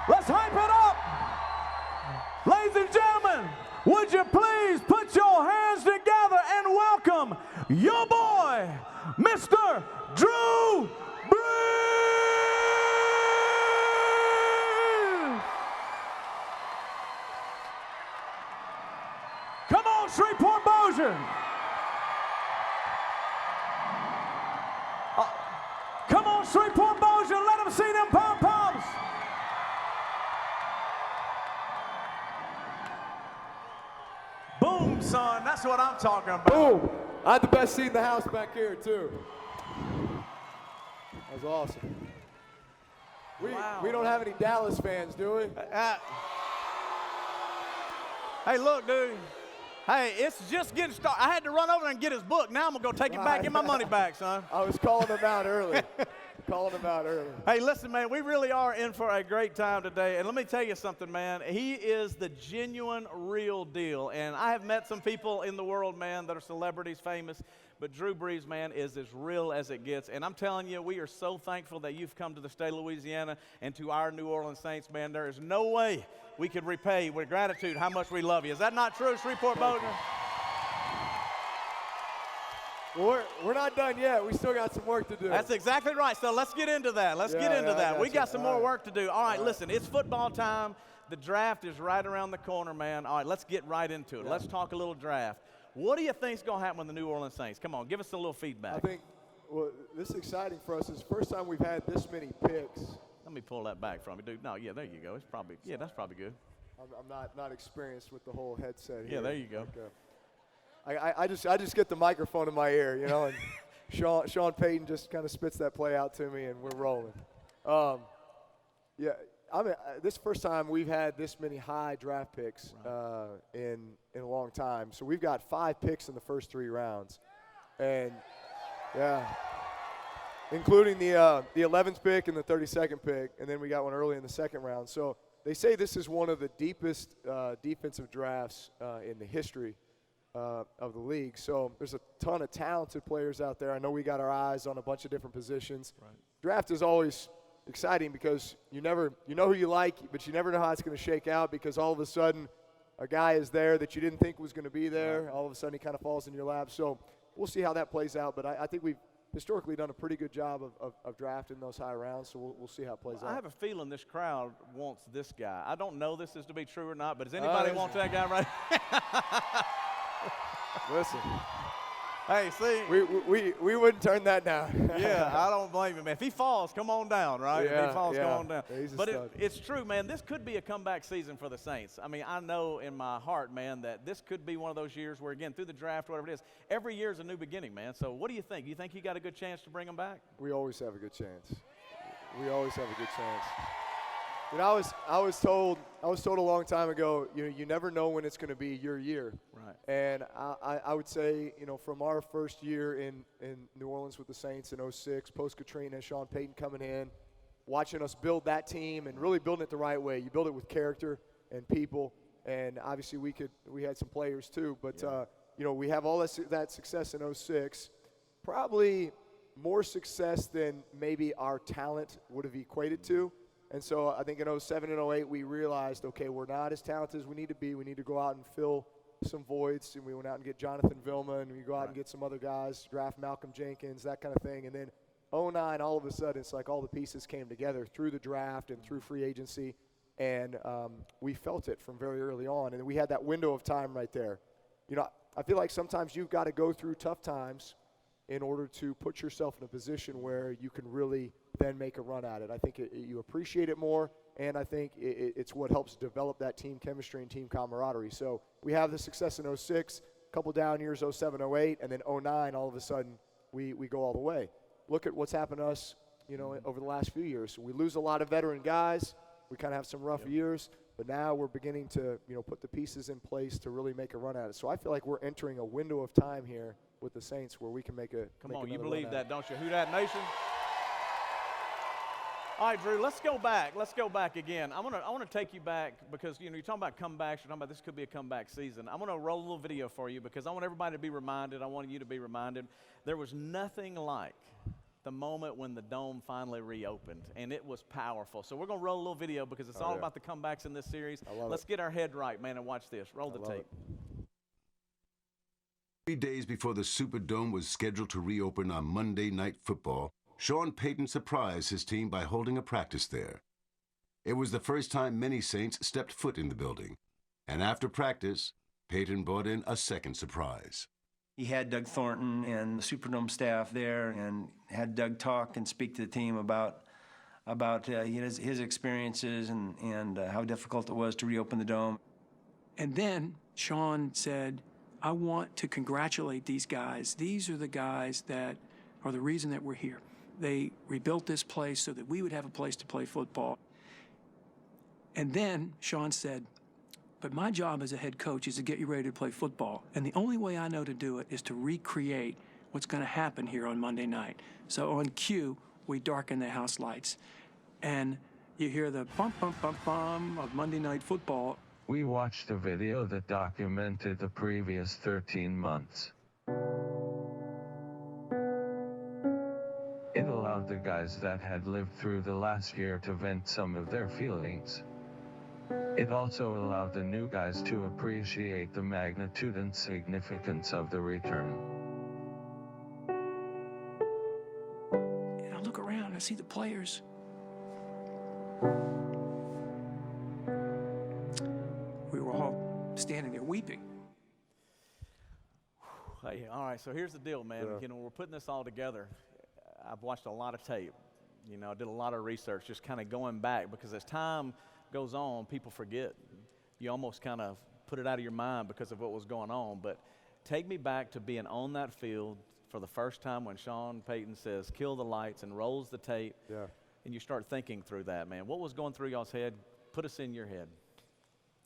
Let's hype it up. Ladies and gentlemen, would you please put your hands together and welcome your boy, Mr. Drew Brees. Come on, Shreveport-Bossier. Come on, Shreveport-Bossier, let them see them pom-poms. Boom, son, that's what I'm talking about. Boom. I had the best seat in the house back here, too. That was awesome. We don't have any Dallas fans, do we? Hey, look, dude. Hey, it's just getting started. I had to run over there and get his book. Now I'm going to go take it back, get my money back, son. I was calling him out early. Hey, listen, man, we really are in for a great time today. And let me tell you something, man. He is the genuine, real deal. And I have met some people in the world, man, that are celebrities, famous. But Drew Brees, man, is as real as it gets. And I'm telling you, we are so thankful that you've come to the state of Louisiana and to our New Orleans Saints, man. There is no way we could repay with gratitude how much we love you. Is that not true, Shreveport-Bossier? Well, we're not done yet. We still got some work to do. That's exactly right. So let's get into that. We got some more work to do. All right, listen, it's football time. The draft is right around the corner, man. All right, let's get right into it. Let's talk a little draft. What do you think's going to happen with the New Orleans Saints? Come on, give us a little feedback. I think, well, this is exciting for us. It's the first time we've had this many picks. Let me pull that back from you, dude. No, yeah, there you go. It's probably, yeah, that's probably good. I'm not experienced with the whole headset here. Yeah, there you go. I just get the microphone in my ear, you know, and Sean Payton just kind of spits that play out to me, and we're rolling. Yeah, I mean, this is the first time we've had this many high draft picks in a long time. So we've got 5 picks in the first 3 rounds, and yeah, including the 11th pick and the 32nd pick, and then we got one early in the second round. So they say this is one of the deepest defensive drafts in the history of the league. So there's a ton of talented players out there. I know we got our eyes on a bunch of different positions. Right. Draft is always exciting because you know who you like, but you never know how it's going to shake out because all of a sudden a guy is there that you didn't think was going to be there. Right. All of a sudden he kind of falls in your lap. So we'll see how that plays out. But I think we've historically done a pretty good job of drafting those high rounds, so we'll see how it plays out. I have a feeling this crowd wants this guy. I don't know this is to be true or not, but does anybody want that guy right? Listen. Hey, see. We wouldn't turn that down. Yeah, I don't blame him, man. If he falls, come on down, right? Yeah, if he falls, come on down. Yeah, but it's true, man. This could be a comeback season for the Saints. I mean, I know in my heart, man, that this could be one of those years where, again, through the draft, whatever it is, every year is a new beginning, man. So what do you think? You think you got a good chance to bring him back? We always have a good chance. We always have a good chance. You know, I was told a long time ago, you never know when it's going to be your year. Right. And I would say, from our first year in New Orleans with the Saints in 06, post-Katrina, Sean Payton coming in, watching us build that team and really building it the right way. You build it with character and people, and obviously we had some players too. But, we have all that success in 06, probably more success than maybe our talent would have equated to. And so I think in 07 and 08 we realized, okay, we're not as talented as we need to be. We need to go out and fill some voids. And we went out and get Jonathan Vilma, and we go out and get some other guys, draft Malcolm Jenkins, that kind of thing. And then 09, all of a sudden, it's like all the pieces came together through the draft and through free agency. And we felt it from very early on. And we had that window of time right there. I feel like sometimes you've got to go through tough times in order to put yourself in a position where you can really then make a run at it. I think you appreciate it more, and I think it's what helps develop that team chemistry and team camaraderie. So we have the success in 06, a couple down years, 07, 08, and then 09, all of a sudden, we go all the way. Look at what's happened to us, over the last few years. We lose a lot of veteran guys. We kind of have some rough years, but now we're beginning to, put the pieces in place to really make a run at it. So I feel like we're entering a window of time here with the Saints where we can make a Come on, you believe that, don't you? Who Dat Nation? All right, Drew, let's go back. Let's go back again. I want to take you back because, you're talking about comebacks. You're talking about this could be a comeback season. I'm going to roll a little video for you because I want everybody to be reminded. I want you to be reminded. There was nothing like the moment when the Dome finally reopened, and it was powerful. So we're going to roll a little video because it's all about the comebacks in this series. Let's get our head right, man, and watch this. Roll the tape. 3 days before the Superdome was scheduled to reopen on Monday Night Football, Sean Payton surprised his team by holding a practice there. It was the first time many Saints stepped foot in the building, and after practice, Payton brought in a second surprise. He had Doug Thornton and the Superdome staff there and had Doug talk and speak to the team about his experiences and how difficult it was to reopen the Dome. And then Sean said, I want to congratulate these guys. These are the guys that are the reason that we're here. They rebuilt this place so that we would have a place to play football. And then Sean said, but my job as a head coach is to get you ready to play football. And the only way I know to do it is to recreate what's going to happen here on Monday night. So on cue, we darken the house lights. And you hear the bump, bump, bump, bump of Monday Night Football. We watched a video that documented the previous 13 months. It allowed the guys that had lived through the last year to vent some of their feelings. It also allowed the new guys to appreciate the magnitude and significance of the return. And I look around and I see the players. We were all standing there weeping. Hey, all right, so here's the deal, man. You know, we're putting this all together. I've watched a lot of tape. You know, I did a lot of research just kind of going back because as time goes on, people forget. You almost kind of put it out of your mind because of what was going on. But take me back to being on that field for the first time when Sean Payton says, kill the lights, and rolls the tape. Yeah. And you start thinking through that, man. What was going through y'all's head? Put us in your head.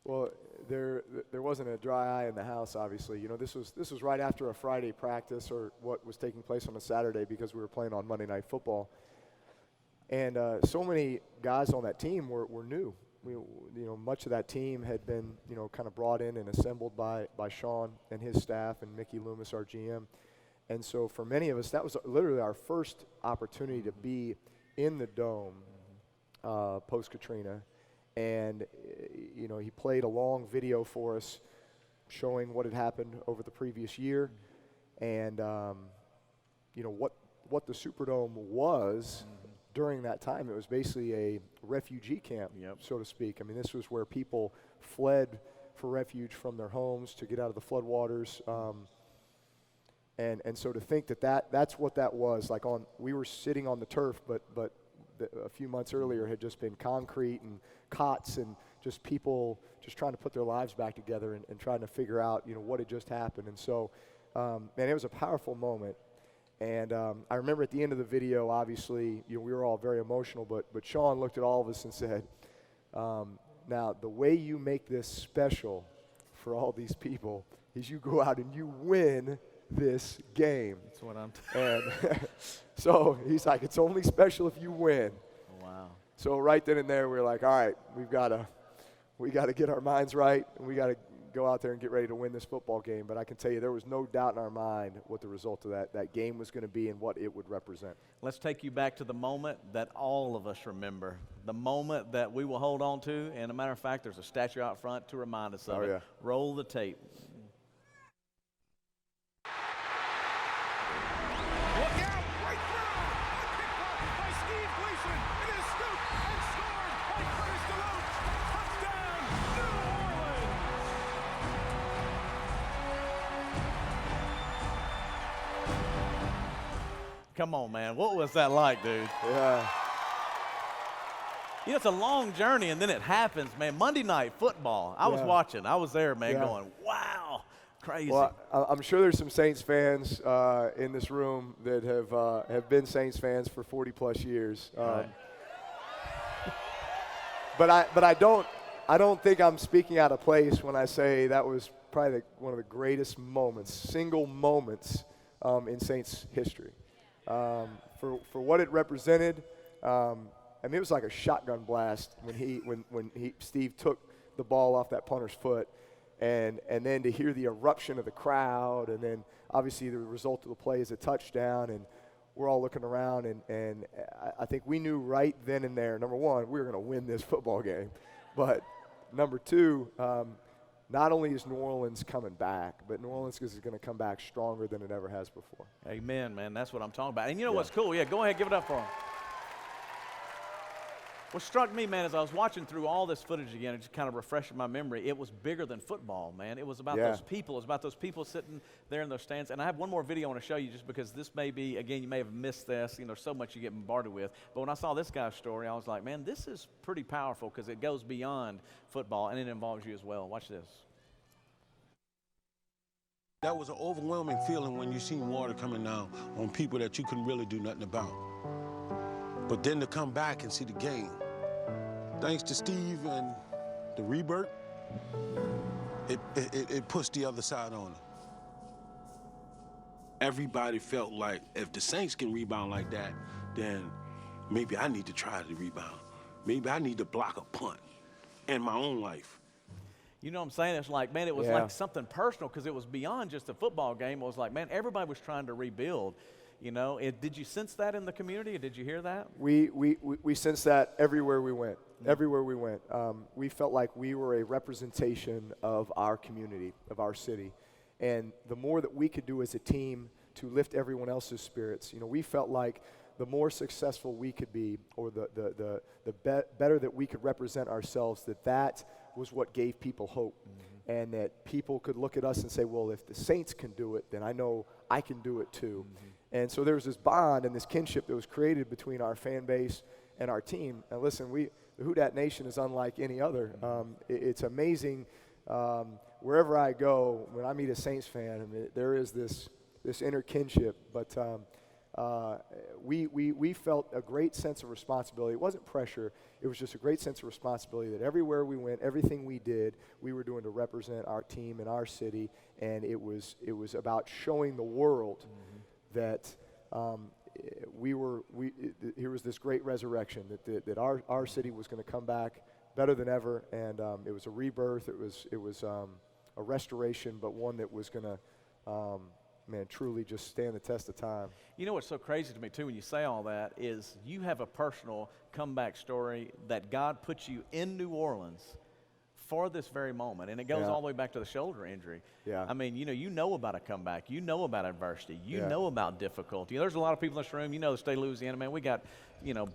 Well, there wasn't a dry eye in the house, obviously. You know, this was right after a Friday practice or what was taking place on a Saturday because we were playing on Monday Night Football. And so many guys on that team were new. Much of that team had been, kind of brought in and assembled by Sean and his staff and Mickey Loomis, our GM. And so for many of us, that was literally our first opportunity to be in the Dome post-Katrina. And, he played a long video for us showing what had happened over the previous year and, what the Superdome was. During that time, it was basically a refugee camp, so to speak. I mean, this was where people fled for refuge from their homes to get out of the floodwaters. And so to think that's what that was. Like we were sitting on the turf, but a few months earlier had just been concrete and cots and just people just trying to put their lives back together and trying to figure out, what had just happened. And so, man, it was a powerful moment. And I remember at the end of the video, obviously, we were all very emotional, but Sean looked at all of us and said, now, the way you make this special for all these people is you go out and you win this game. That's what I'm And so he's like, it's only special if you win. Wow. So right then and there, we were like, all right, we got to get our minds right, and we got to go out there and get ready to win this football game. But I can tell you there was no doubt in our mind what the result of that game was going to be and what it would represent. Let's take you back to the moment that all of us remember, the moment that we will hold on to. And a matter of fact, there's a statue out front to remind us of it. Yeah. Roll the tape. Look out! Right through! A kick block by Steve Gleason. It is scooped and scored by Curtis DeLoach. Touchdown, New Orleans! Come on, man. What was that like, dude? Yeah. It's a long journey, and then it happens, man. Monday Night Football. I was watching. I was there, man, going, wow, crazy. Well, I'm sure there's some Saints fans in this room that have been Saints fans for 40-plus years. But I don't think I'm speaking out of place when I say that was probably one of the greatest moments, single moments in Saints history. For what it represented, I mean, it was like a shotgun blast when Steve took the ball off that punter's foot, and then to hear the eruption of the crowd, and then obviously the result of the play is a touchdown, and we're all looking around, and I think we knew right then and there, number one, we were going to win this football game. But number two, not only is New Orleans coming back, but New Orleans is going to come back stronger than it ever has before. Amen, man. That's what I'm talking about. And you know what's cool? Yeah, go ahead, give it up for him. What struck me, man, as I was watching through all this footage again, it just kind of refreshed my memory. It was bigger than football, man. It was about those people. It was about those people sitting there in those stands. And I have one more video I want to show you just because this may be, again, you may have missed this. You know, so much you get bombarded with. But when I saw this guy's story, I was like, man, this is pretty powerful because it goes beyond football and it involves you as well. Watch this. That was an overwhelming feeling when you seen water coming down on people that you couldn't really do nothing about. But then to come back and see the game, thanks to Steve and the rebirth, it pushed the other side on it. Everybody felt like if the Saints can rebound like that, then maybe I need to try to rebound. Maybe I need to block a punt in my own life. You know what I'm saying? It's like, man, it was like something personal because it was beyond just a football game. It was like, man, everybody was trying to rebuild. You know, did you sense that in the community? Did you hear that? We sensed that everywhere we went. Everywhere we went. We felt like we were a representation of our community, of our city. And the more that we could do as a team to lift everyone else's spirits, you know, we felt like the more successful we could be, or the better that we could represent ourselves, that was what gave people hope. And that people could look at us and say, well, if the Saints can do it, then I know I can do it too. And so there was this bond and this kinship that was created between our fan base and our team. And listen, the Who Dat Nation is unlike any other. It's amazing. Wherever I go, when I meet a Saints fan, I mean, there is this inner kinship. But we felt a great sense of responsibility. It wasn't pressure. It was just a great sense of responsibility that everywhere we went, everything we did, we were doing to represent our team and our city. And it was about showing the world that here was this great resurrection, that our city was going to come back better than ever, and it was a rebirth. It was a restoration, but one that was going to, truly just stand the test of time. You know what's so crazy to me too when you say all that is you have a personal comeback story that God put you in New Orleans for this very moment, and it goes all the way back to the shoulder injury. I mean, you know about a comeback. You know about adversity. You know about difficulty. There's a lot of people in this room, the state of Louisiana, man, we got,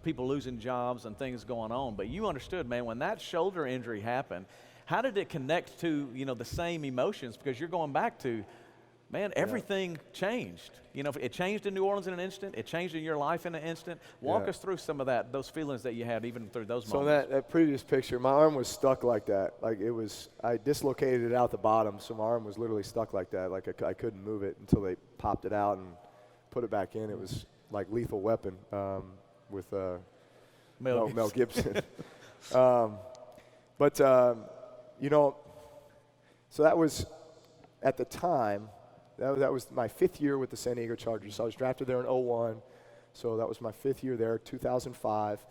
people losing jobs and things going on. But you understood, man, when that shoulder injury happened, how did it connect to, the same emotions? Because you're going back to, man, everything changed. It changed in New Orleans in an instant. It changed in your life in an instant. Walk us through some of those feelings that you had even through those moments. So that previous picture, my arm was stuck like that. Like I dislocated it out the bottom, so my arm was literally stuck like that. Like I couldn't move it until they popped it out and put it back in. It was like Lethal Weapon with Mel Gibson. So that was, at the time, that was my 5th year with the San Diego Chargers. So I was drafted there in 2001. So that was my 5th year there, 2005.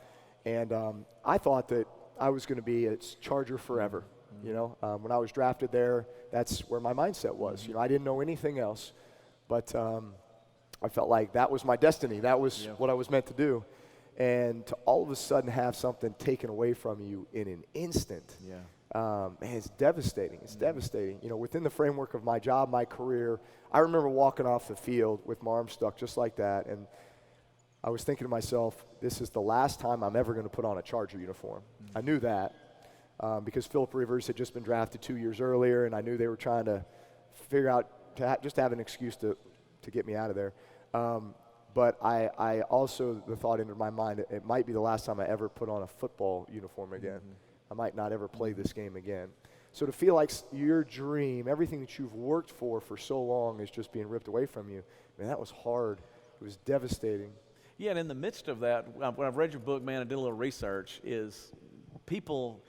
And I thought that I was going to be a Charger forever. When I was drafted there, that's where my mindset was. I didn't know anything else. But I felt like that was my destiny. That was what I was meant to do. And to all of a sudden have something taken away from you in an instant. Man, it's devastating. It's devastating. Within the framework of my job, my career, I remember walking off the field with my arm stuck just like that, and I was thinking to myself, this is the last time I'm ever going to put on a Charger uniform. I knew that because Phillip Rivers had just been drafted 2 years earlier, and I knew they were trying to figure out just have an excuse to get me out of there. But I also, the thought entered my mind, it might be the last time I ever put on a football uniform again. I might not ever play this game again. So to feel like your dream, everything that you've worked for so long is just being ripped away from you, man, that was hard. It was devastating. Yeah, and in the midst of that, when I've read your book, man, and did a little research, is people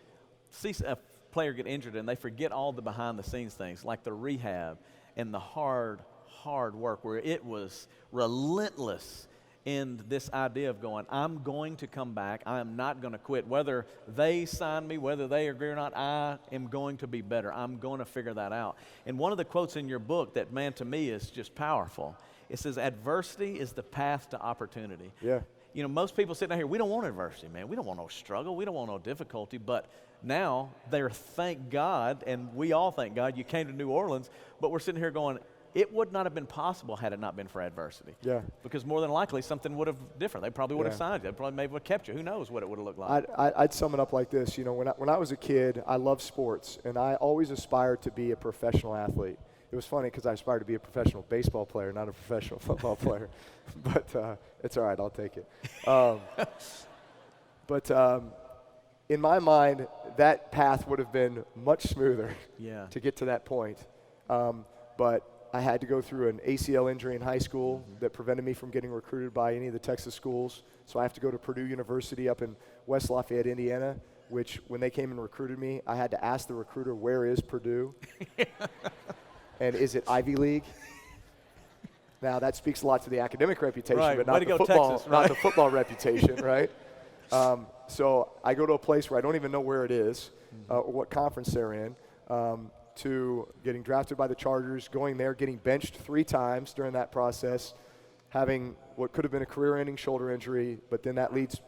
see a player get injured and they forget all the behind-the-scenes things, like the rehab and the hard work where it was relentless in this idea of going, I'm going to come back. I am not going to quit. Whether they sign me, whether they agree or not, I am going to be better. I'm going to figure that out. And one of the quotes in your book that, man, to me is just powerful It says adversity is the path to opportunity. Yeah. You know, most people sitting out here, we don't want adversity, man. We don't want no struggle. We don't want no difficulty. But now they're, thank God, and we all thank God you came to New Orleans, but we're sitting here going, it would not have been possible had it not been for adversity. Yeah. Because more than likely something would have different. They probably would have Yeah. signed you. They probably maybe would have kept you. Who knows what it would have looked like. I'd sum it up like this. You know, when I was a kid, I loved sports, and I always aspired to be a professional athlete. It was funny because I aspired to be a professional baseball player, not a professional football player. But it's all right. I'll take it. In my mind, that path would have been much smoother Yeah. to get to that point. But I had to go through an ACL injury in high school that prevented me from getting recruited by any of the Texas schools. So I have to go to Purdue University up in West Lafayette, Indiana, which when they came and recruited me, I had to ask the recruiter, where is Purdue? And is it Ivy League? Now, that speaks a lot to the academic reputation, Right. but Way not to the, go, football, Texas, not right? the football reputation, right? So I go to a place where I don't even know where it is or what conference they're in, to getting drafted by the Chargers, going there, getting benched 3 times during that process, having what could have been a career-ending shoulder injury, but then that leads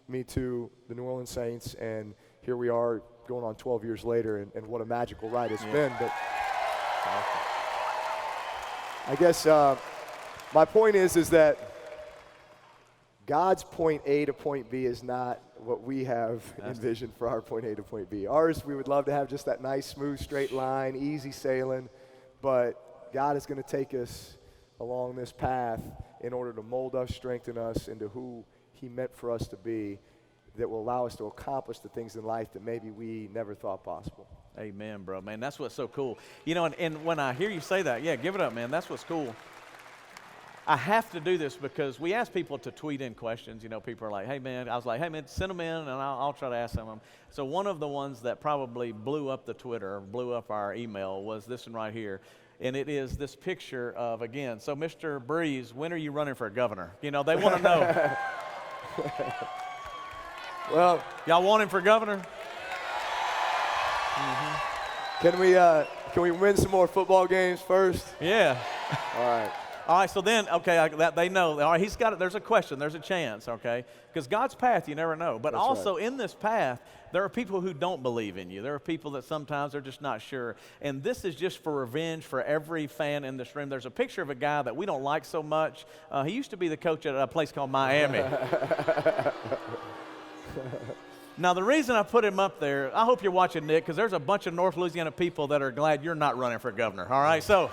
me to the New Orleans Saints, and here we are going on 12 years later, and what a magical ride it's been. But I guess my point is that God's point A to point B is not what we have envisioned for our point A to point B. Ours, we would love to have just that nice, smooth, straight line, easy sailing, but God is going to take us along this path in order to mold us, strengthen us into who he meant for us to be, that will allow us to accomplish the things in life that maybe we never thought possible. Amen, bro. Man, that's what's so cool. You know, and when I hear you say that, yeah, give it up, man. That's what's cool. I have to do this because we ask people to tweet in questions. You know, people are like, hey, man, I was like, hey, man, send them in, and I'll try to ask some of them. So one of the ones that probably blew up the Twitter, blew up our email, was this one right here. And it is this picture of, again, so Mr. Brees, when are you running for governor? You know, they want to know. Well, y'all want him for governor? Can we win some more football games first? Yeah. All right. All right, so then, okay, that they know. All right, he's got it. There's a question. There's a chance, okay? Because God's path, you never know. But That's also right. in this path, there are people who don't believe in you. There are people that sometimes are just not sure. And this is just for revenge for every fan in this room. There's a picture of a guy that we don't like so much. He used to be the coach at a place called Miami. Now, the reason I put him up there, I hope you're watching, Nick, because there's a bunch of North Louisiana people that are glad you're not running for governor, all right? So,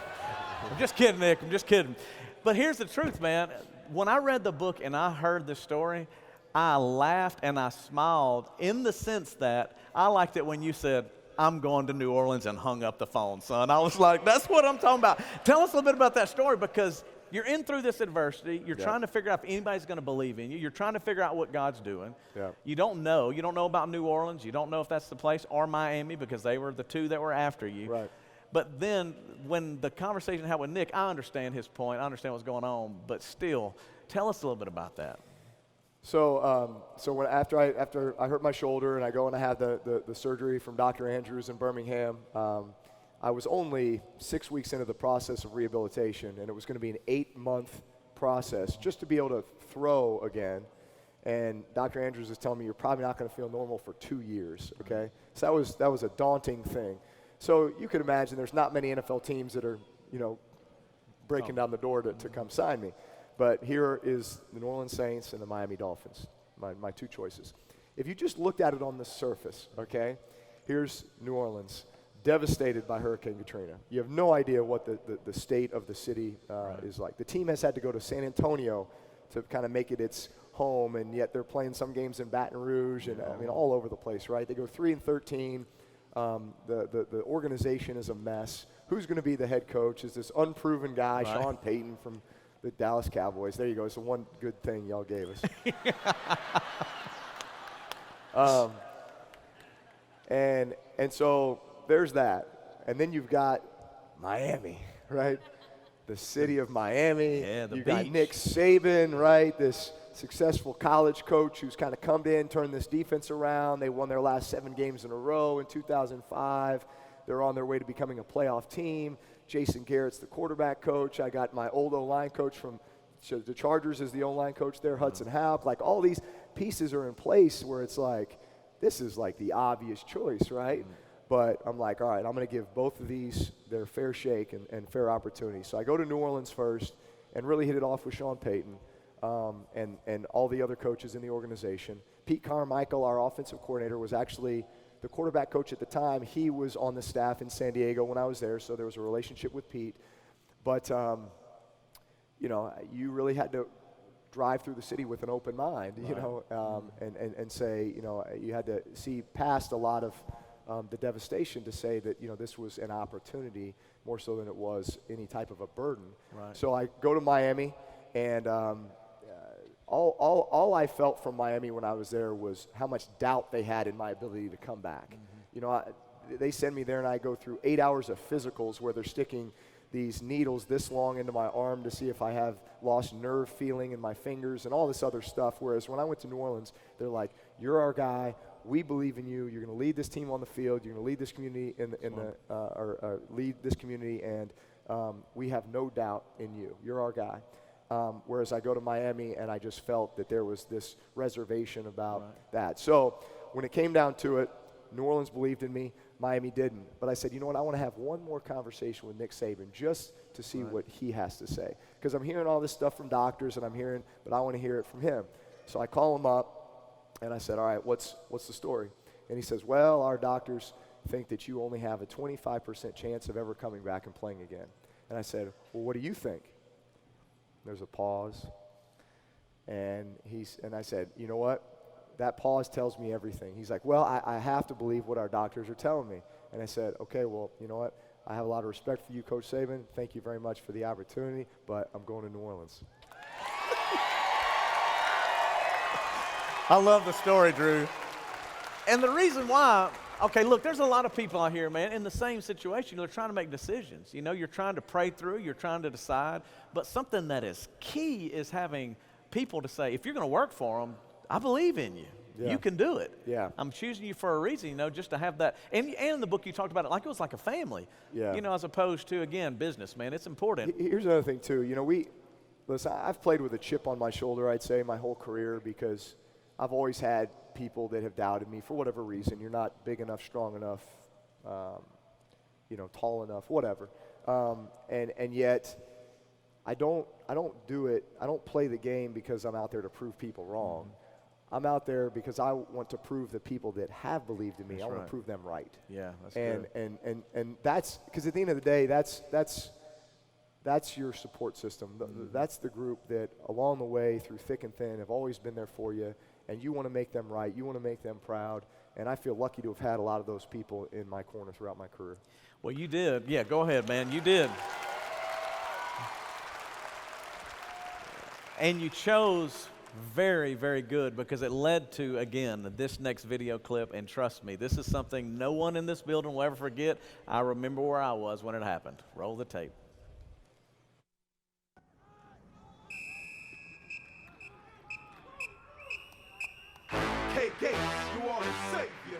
I'm just kidding, Nick. I'm just kidding. But here's the truth, man. When I read the book and I heard this story, I laughed and I smiled in the sense that I liked it when you said, I'm going to New Orleans, and hung up the phone, son. I was like, that's what I'm talking about. Tell us a little bit about that story, because you're in through this adversity. You're trying to figure out if anybody's going to believe in you. You're trying to figure out what God's doing. Yeah. You don't know. You don't know about New Orleans. You don't know if that's the place, or Miami, because they were the two that were after you. Right. But then when the conversation I had with Nick, I understand his point. I understand what's going on. But still, tell us a little bit about that. So, when after I hurt my shoulder and I go and I have the surgery from Dr. Andrews in Birmingham, I was only 6 weeks into the process of rehabilitation, and it was going to be an 8-month process just to be able to throw again. And Dr. Andrews is telling me you're probably not going to feel normal for 2 years. Okay, so that was a daunting thing. So you could imagine there's not many NFL teams that are, breaking down the door to come sign me. But here is the New Orleans Saints and the Miami Dolphins, my two choices. If you just looked at it on the surface, okay, here's New Orleans, devastated by Hurricane Katrina. You have no idea what the state of the city is like. The team has had to go to San Antonio to kind of make it its home, and yet they're playing some games in Baton Rouge and, all over the place, right? They go 3-13. The organization is a mess. Who's going to be the head coach is this unproven guy, Right. Sean Payton from the Dallas Cowboys. There you go. It's the one good thing y'all gave us. And so there's that. And then you've got Miami, right? The city of Miami. Yeah, the You've got beach. Nick Saban, right? This successful college coach who's kind of come in, turned this defense around. They won their last 7 games in a row in 2005. They're on their way to becoming a playoff team. Jason Garrett's the quarterback coach. I got my old O-line coach from the Chargers is the O-line coach there, Hudson Houck. Like, all these pieces are in place where it's like, this is like the obvious choice, right? But I'm like, all right, I'm going to give both of these their fair shake and fair opportunity. So I go to New Orleans first and really hit it off with Sean Payton and all the other coaches in the organization. Pete Carmichael, our offensive coordinator, was actually the quarterback coach at the time. He was on the staff in San Diego when I was there, so there was a relationship with Pete. But, you know, you really had to drive through the city with an open mind, you know, and say, you know, you had to see past a lot of the devastation to say that, you know, this was an opportunity more so than it was any type of a burden. Right. So I go to Miami, and all I felt from Miami when I was there was how much doubt they had in my ability to come back. You know, they send me there, and I go through 8 hours of physicals where they're sticking these needles this long into my arm to see if I have lost nerve feeling in my fingers and all this other stuff. Whereas when I went to New Orleans, they're like, you're our guy. We believe in you. You're going to lead this team on the field. You're going to lead this community lead this community, and we have no doubt in you. You're our guy. Whereas I go to Miami, and I just felt that there was this reservation about that. So when it came down to it, New Orleans believed in me. Miami didn't. But I said, you know what, I want to have one more conversation with Nick Saban just to see what he has to say. Because I'm hearing all this stuff from doctors, and but I want to hear it from him. So I call him up, and I said, all right, what's the story? And he says, well, our doctors think that you only have a 25% chance of ever coming back and playing again. And I said, well, what do you think? There's a pause. And I said, you know what? That pause tells me everything. He's like, well, I have to believe what our doctors are telling me. And I said, okay, well, you know what? I have a lot of respect for you, Coach Saban. Thank you very much for the opportunity, but I'm going to New Orleans. I love the story, Drew. And the reason why, okay, look, there's a lot of people out here, man, in the same situation. They're trying to make decisions. You know, you're trying to pray through, you're trying to decide. But something that is key is having people to say, if you're going to work for them, I believe in you. Yeah. You can do it. Yeah. I'm choosing you for a reason, you know, just to have that. And in the book you talked about it like it was like a family, you know, as opposed to, again, business, man. It's important. Here's another thing, too. You know, listen, I've played with a chip on my shoulder, I'd say, my whole career because I've always had people that have doubted me for whatever reason. You're not big enough, strong enough, you know, tall enough, whatever. And yet I don't do it. I don't play the game because I'm out there to prove people wrong. I'm out there because I want to prove the people that have believed in me. I want to prove them right. Yeah, that's good. And that's because at the end of the day, that's your support system. That's the group that along the way, through thick and thin, have always been there for you. And you want to make them right. You want to make them proud. And I feel lucky to have had a lot of those people in my corner throughout my career. Well, you did. Yeah, go ahead, man. You did. And you chose very, very good because it led to, again, this next video clip. And trust me, this is something no one in this building will ever forget. I remember where I was when it happened. Roll the tape. KK, you are the savior.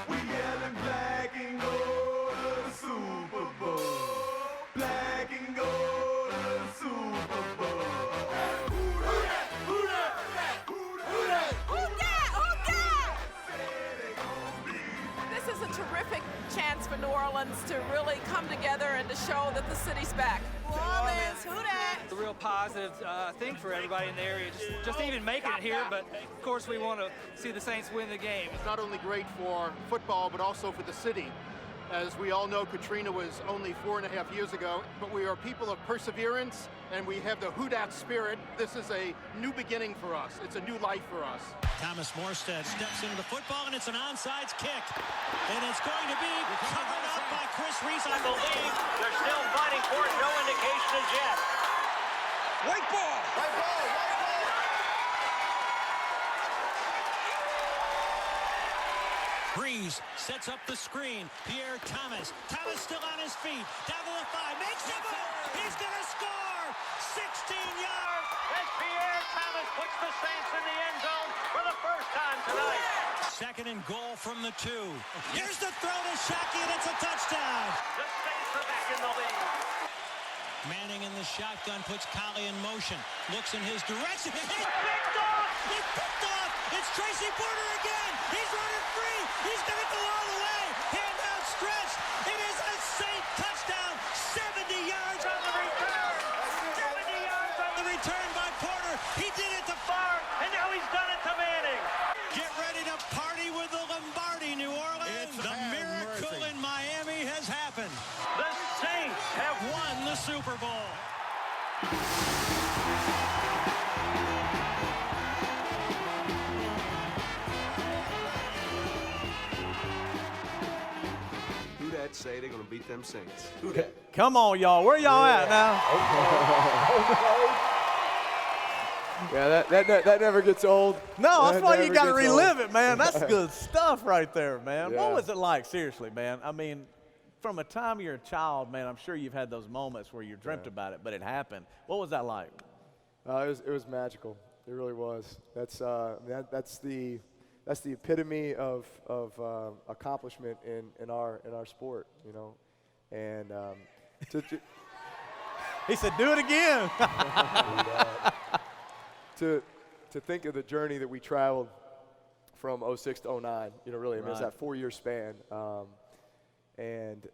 We yelling black and gold to the Super Bowl. Black and gold to the Super Bowl. Who that? Who that? Who that? Who that? This is a terrific chance for New Orleans to really come together and to show that the city's back. New Orleans, who that? It's a real positive thing for everybody in the area, just even making it here, but of course we want to see the Saints win the game. It's not only great for football, but also for the city. As we all know, Katrina was only 4.5 years ago, but we are people of perseverance, and we have the Who Dat spirit. This is a new beginning for us. It's a new life for us. Thomas Morstead steps into the football, and it's an onside kick. And it's going to be covered up by Chris Reese. I believe they're still fighting for it. No indication as yet. White ball! White ball! White ball! Brees sets up the screen. Pierre Thomas. Thomas still on his feet. Down to the 5. Makes the move. He's going to score. 16 yards. As Pierre Thomas puts the Saints in the end zone for the first time tonight. 2nd and goal from the 2. Here's the throw to Shockey, and it's a touchdown. The Saints are back in the lead. Manning in the shotgun puts Collie in motion. Looks in his direction. Picked off. It's picked off. It's Tracy Porter again. He's running free. He's going to go all the way. Hand outstretched. It is a Saint touchdown. 70 yards on the return. 70 yards on The return by Porter. He did it to Barr, and now he's done it to Manning. Get ready to party with the Lombardi, New Orleans. The miracle in Miami has happened. The Saints have Won the Super Bowl. Who that say they're going to beat them Saints? Come on, y'all. Where y'all at now? Yeah, that never gets old. No, that's That why you never got to gets relive old. it, man. That's good stuff right there, man. Yeah. What was it like, seriously, man? I mean, from a time you're a child, man, I'm sure you've had those moments where you dreamt about it, but it happened. What was that like? It was magical. It really was. That's the epitome of accomplishment in our sport, you know. And He said, "Do it again." to think of the journey that we traveled from 06 to 09, you know, really, I mean, it's that 4-year span, and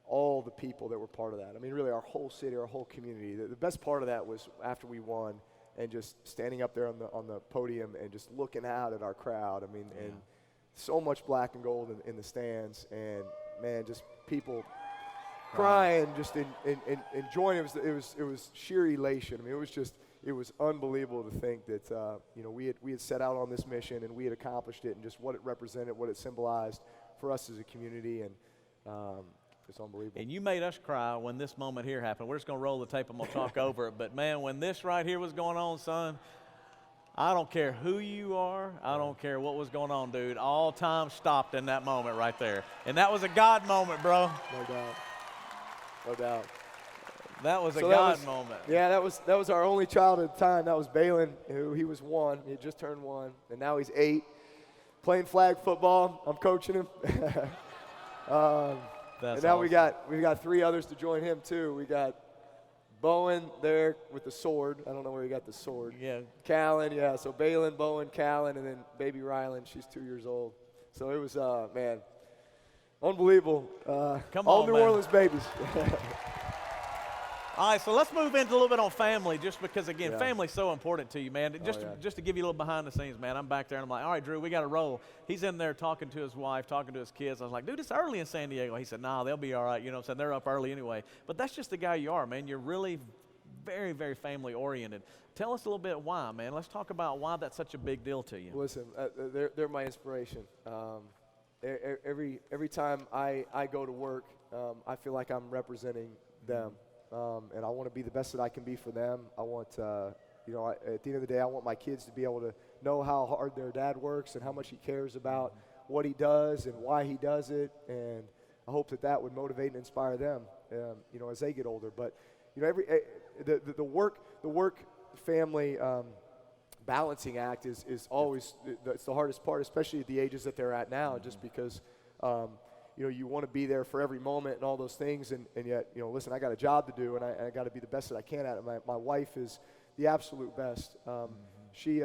all the people that were part of that. I mean, really, our whole city, our whole community. The best part of that was after we won, and just standing up there on the podium and just looking out at our crowd. I mean, and so much black and gold in the stands, and man, just people crying, just enjoying. It was sheer elation. I mean, it was unbelievable to think that you know, we had set out on this mission and we had accomplished it, and just what it represented, what it symbolized for us as a community, and it's unbelievable. And you made us cry when this moment here happened. We're just going to roll the tape and we'll talk over it. But, man, when this right here was going on, son, I don't care who you are. I don't care what was going on, dude. All time stopped in that moment right there. And that was a God moment, bro. No doubt. No doubt. That was a God moment. Yeah, that was our only child at the time. That was Balin, who he was 1. He had just turned 1, and now he's 8, playing flag football. I'm coaching him. And now awesome. we got 3 others to join him too. We got Bowen there with the sword. I don't know where he got the sword. Yeah. Callan, yeah. So Balin, Bowen, Callan, and then baby Rylan. She's 2 years old. So it was, man, unbelievable. Come all on, New man. Orleans babies. All right, so let's move into a little bit on family, just because, again, Yeah. family's so important to you, man. Just yeah. to give you a little behind the scenes, man, I'm back there, and I'm like, all right, Drew, we got to roll. He's in there talking to his wife, talking to his kids. I was like, dude, it's early in San Diego. He said, nah, they'll be all right. You know what I'm saying? They're up early anyway. But that's just the guy you are, man. You're really very, very family-oriented. Tell us a little bit why, man. Let's talk about why that's such a big deal to you. Listen, they're my inspiration. Every time I go to work, I feel like I'm representing them. And I want to be the best that I can be for them. I want, you know, at the end of the day, I want my kids to be able to know how hard their dad works and how much he cares about what he does and why he does it. And I hope that would motivate and inspire them, you know, as they get older. But, you know, the work family balancing act is always it's the hardest part, especially at the ages that they're at now, just because. You know, you want to be there for every moment and all those things, and yet, you know, listen, I got a job to do, and I got to be the best that I can at it. My wife is the absolute best. She's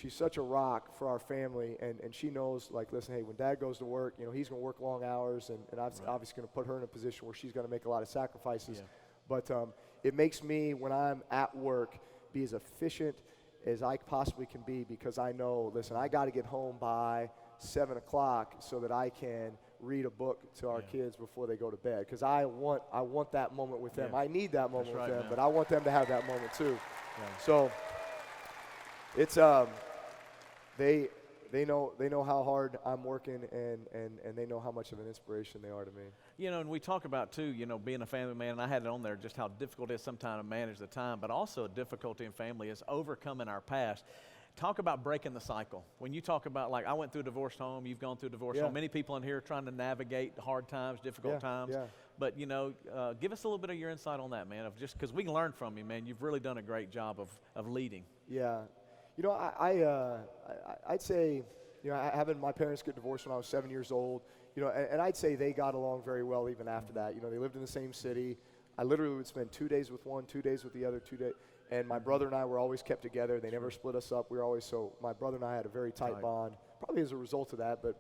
such a rock for our family, and she knows, like, listen, hey, when Dad goes to work, you know, he's going to work long hours, and I'm obviously going to put her in a position where she's going to make a lot of sacrifices. Yeah. But it makes me, when I'm at work, be as efficient as I possibly can be, because I know, listen, I got to get home by 7 o'clock so that I can read a book to our kids before they go to bed, because I want that moment with them. I need that moment with them, man. But I want them to have that moment too. Yeah. So it's they know how hard I'm working, and they know how much of an inspiration they are to me. You know, and we talk about, too, you know, being a family man, and I had it on there just how difficult it is sometimes to manage the time, but also a difficulty in family is overcoming our past. Talk about breaking the cycle. When you talk about, like, I went through a divorced home, you've gone through a divorced home. Many people in here are trying to navigate hard times, difficult times. Yeah. But, give us a little bit of your insight on that, man, of just because we can learn from you, man. You've really done a great job of leading. Yeah. I'd say, having my parents get divorced when I was 7 years old, and I'd say they got along very well even after that. They lived in the same city. I literally would spend 2 days with one, 2 days with the other, 2 days. And my brother and I were always kept together. They never split us up. We were always my brother and I had a very tight bond, probably as a result of that, but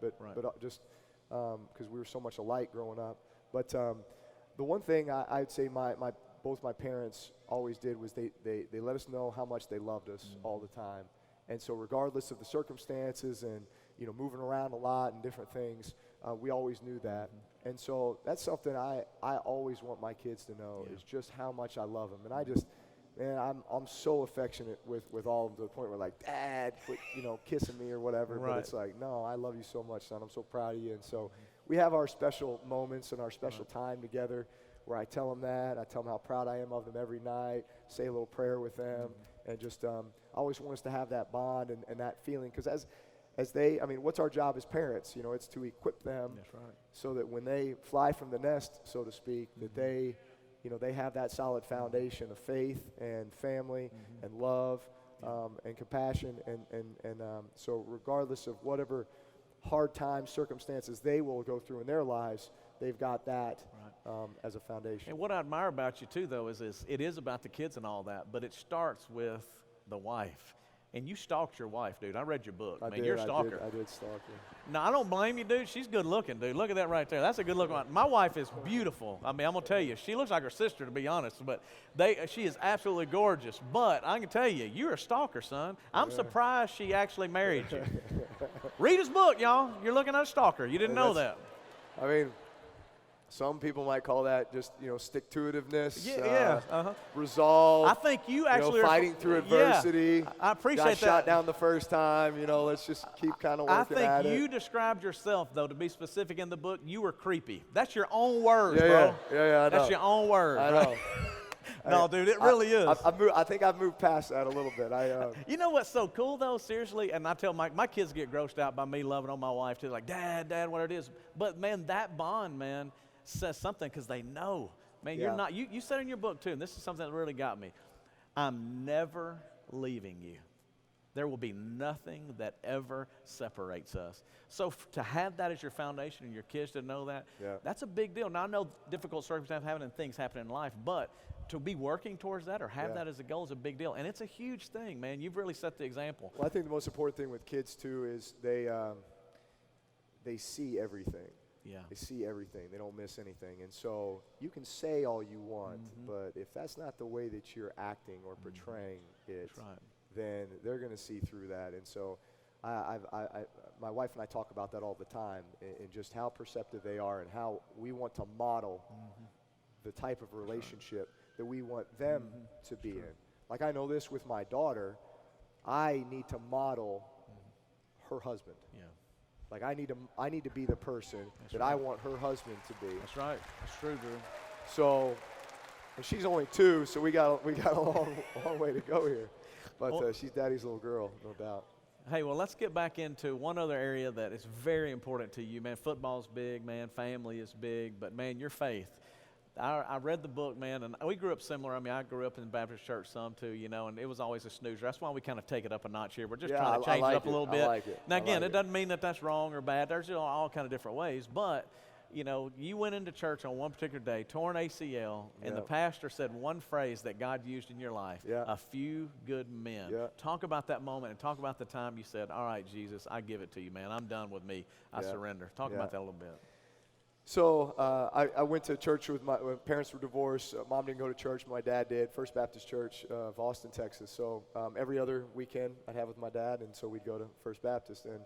just because we were so much alike growing up. But the one thing I'd say both my parents always did was they let us know how much they loved us all the time. And so regardless of the circumstances and, moving around a lot and different things, we always knew that. And so that's something I always want my kids to know is just how much I love them. And I'm so affectionate with all of them to the point where, like, Dad, quit, kissing me or whatever. Right. But it's like, no, I love you so much, son. I'm so proud of you. And so we have our special moments and our special time together where I tell them that. I tell them how proud I am of them every night, say a little prayer with them, and just I always want us to have that bond and that feeling. Because as they, what's our job as parents? It's to equip them so that when they fly from the nest, so to speak, that they have that solid foundation of faith and family and love and compassion. And so regardless of whatever hard times, circumstances they will go through in their lives, they've got that as a foundation. And what I admire about you, too, though, is it is about the kids and all that, but it starts with the wife. And you stalked your wife, dude. I read your book. You're a stalker. I did stalk her. No, I don't blame you, dude. She's good looking, dude. Look at that right there. That's a good looking one. My wife is beautiful. I'm going to tell you, she looks like her sister, to be honest, but she is absolutely gorgeous. But I can tell you, you're a stalker, son. I'm surprised she actually married you. Read his book, y'all. You're looking at a stalker. You didn't know that. Some people might call that just, stick-to-itiveness, Yeah. resolve. I think you actually are fighting through adversity. Yeah, I appreciate got that. shot down the first time. Let's just keep kind of working at it. I think you described yourself, though, to be specific in the book, you were creepy. That's your own words, bro. Yeah, I know. That's your own words. I know. No, dude, it really is. I think I've moved past that a little bit. You know what's so cool, though, seriously? And I tell my kids get grossed out by me loving on my wife, too. Like, Dad, what it is. But, man, that bond, man, says something because they know. Man, you're not, you said in your book, too, and this is something that really got me. I'm never leaving you. There will be nothing that ever separates us. So to have that as your foundation and your kids to know that, that's a big deal. Now, I know difficult circumstances happen and things happen in life, but to be working towards that or have that as a goal is a big deal. And it's a huge thing, man. You've really set the example. Well, I think the most important thing with kids, too, is they see everything. Yeah. They see everything. They don't miss anything. And so you can say all you want, but if that's not the way that you're acting or portraying it, then they're going to see through that. And so my wife and I talk about that all the time and just how perceptive they are and how we want to model the type of relationship that we want them to be in. Like, I know this with my daughter. I need to model her husband. Yeah. Like, I need to be the person that I want her husband to be. That's right. That's true, Drew. So, and she's only 2, so we got a long way to go here. But she's Daddy's little girl, no doubt. Hey, well, let's get back into one other area that is very important to you, man. Football's big, man. Family is big, but, man, your faith. I read the book, man, and we grew up similar. I grew up in the Baptist church some too, and it was always a snoozer. That's why we kind of take it up a notch here. We're just trying to change it up a little bit. I like it. Now, again, it doesn't mean that that's wrong or bad. There's all kind of different ways. But, you went into church on one particular day, torn ACL, and the pastor said one phrase that God used in your life, a few good men. Talk about that moment and talk about the time you said, all right, Jesus, I give it to you, man. I'm done with me. I surrender. Talk about that a little bit. So I went to church when parents were divorced. Mom didn't go to church. My dad did. First Baptist Church of Austin, Texas. So every other weekend I'd have with my dad, and so we'd go to First Baptist. And,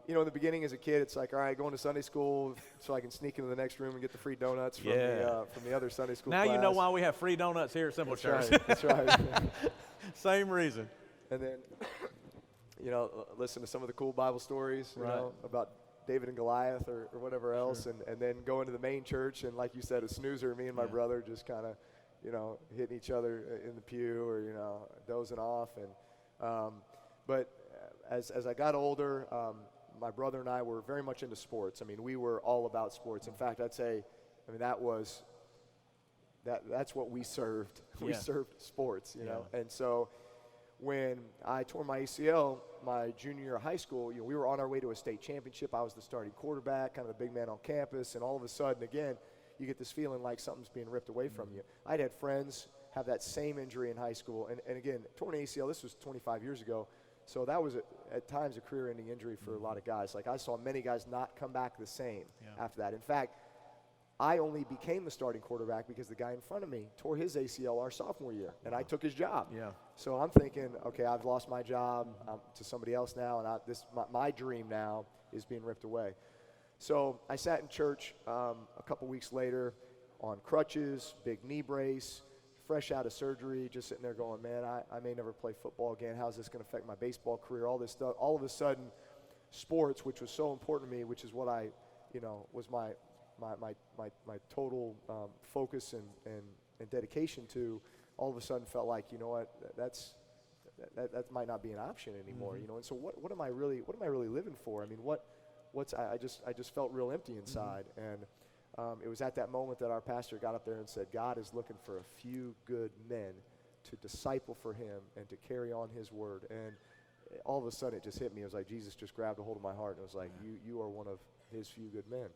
in the beginning as a kid, it's like, all right, going to Sunday school so I can sneak into the next room and get the free donuts from the other Sunday school class. Now you know why we have free donuts here at Simple Church. Right. That's right. Same reason. And then, listen to some of the cool Bible stories, about David and Goliath or whatever else, and then go into the main church, and like you said, a snoozer, me and my brother just kind of, hitting each other in the pew or, dozing off. And but as I got older, my brother and I were very much into sports. I mean, we were all about sports. In fact, I'd say, I mean, that's what we served. We served sports, you know. And so when I tore my ACL my junior year of high school, we were on our way to a state championship. I was the starting quarterback, kind of the big man on campus, and all of a sudden, again, you get this feeling like something's being ripped away from you. I'd had friends have that same injury in high school, and again, torn ACL, this was 25 years ago, so that was at times a career-ending injury for a lot of guys. Like, I saw many guys not come back the same after that. In fact, I only became the starting quarterback because the guy in front of me tore his ACL our sophomore year, and I took his job. So I'm thinking, okay, I've lost my job to somebody else now, and my dream now is being ripped away. So I sat in church a couple weeks later on crutches, big knee brace, fresh out of surgery, just sitting there going, man, I may never play football again. How's this going to affect my baseball career? All this stuff. All of a sudden, sports, which was so important to me, which is what I, was my total focus and dedication to, all of a sudden felt like, you know what, that might not be an option anymore, And so what am I really living for? I mean, I just felt real empty inside, and it was at that moment that our pastor got up there and said, God is looking for a few good men to disciple for him and to carry on his word. And all of a sudden it just hit me. It was like Jesus just grabbed a hold of my heart, and it was like, you are one of his few good men.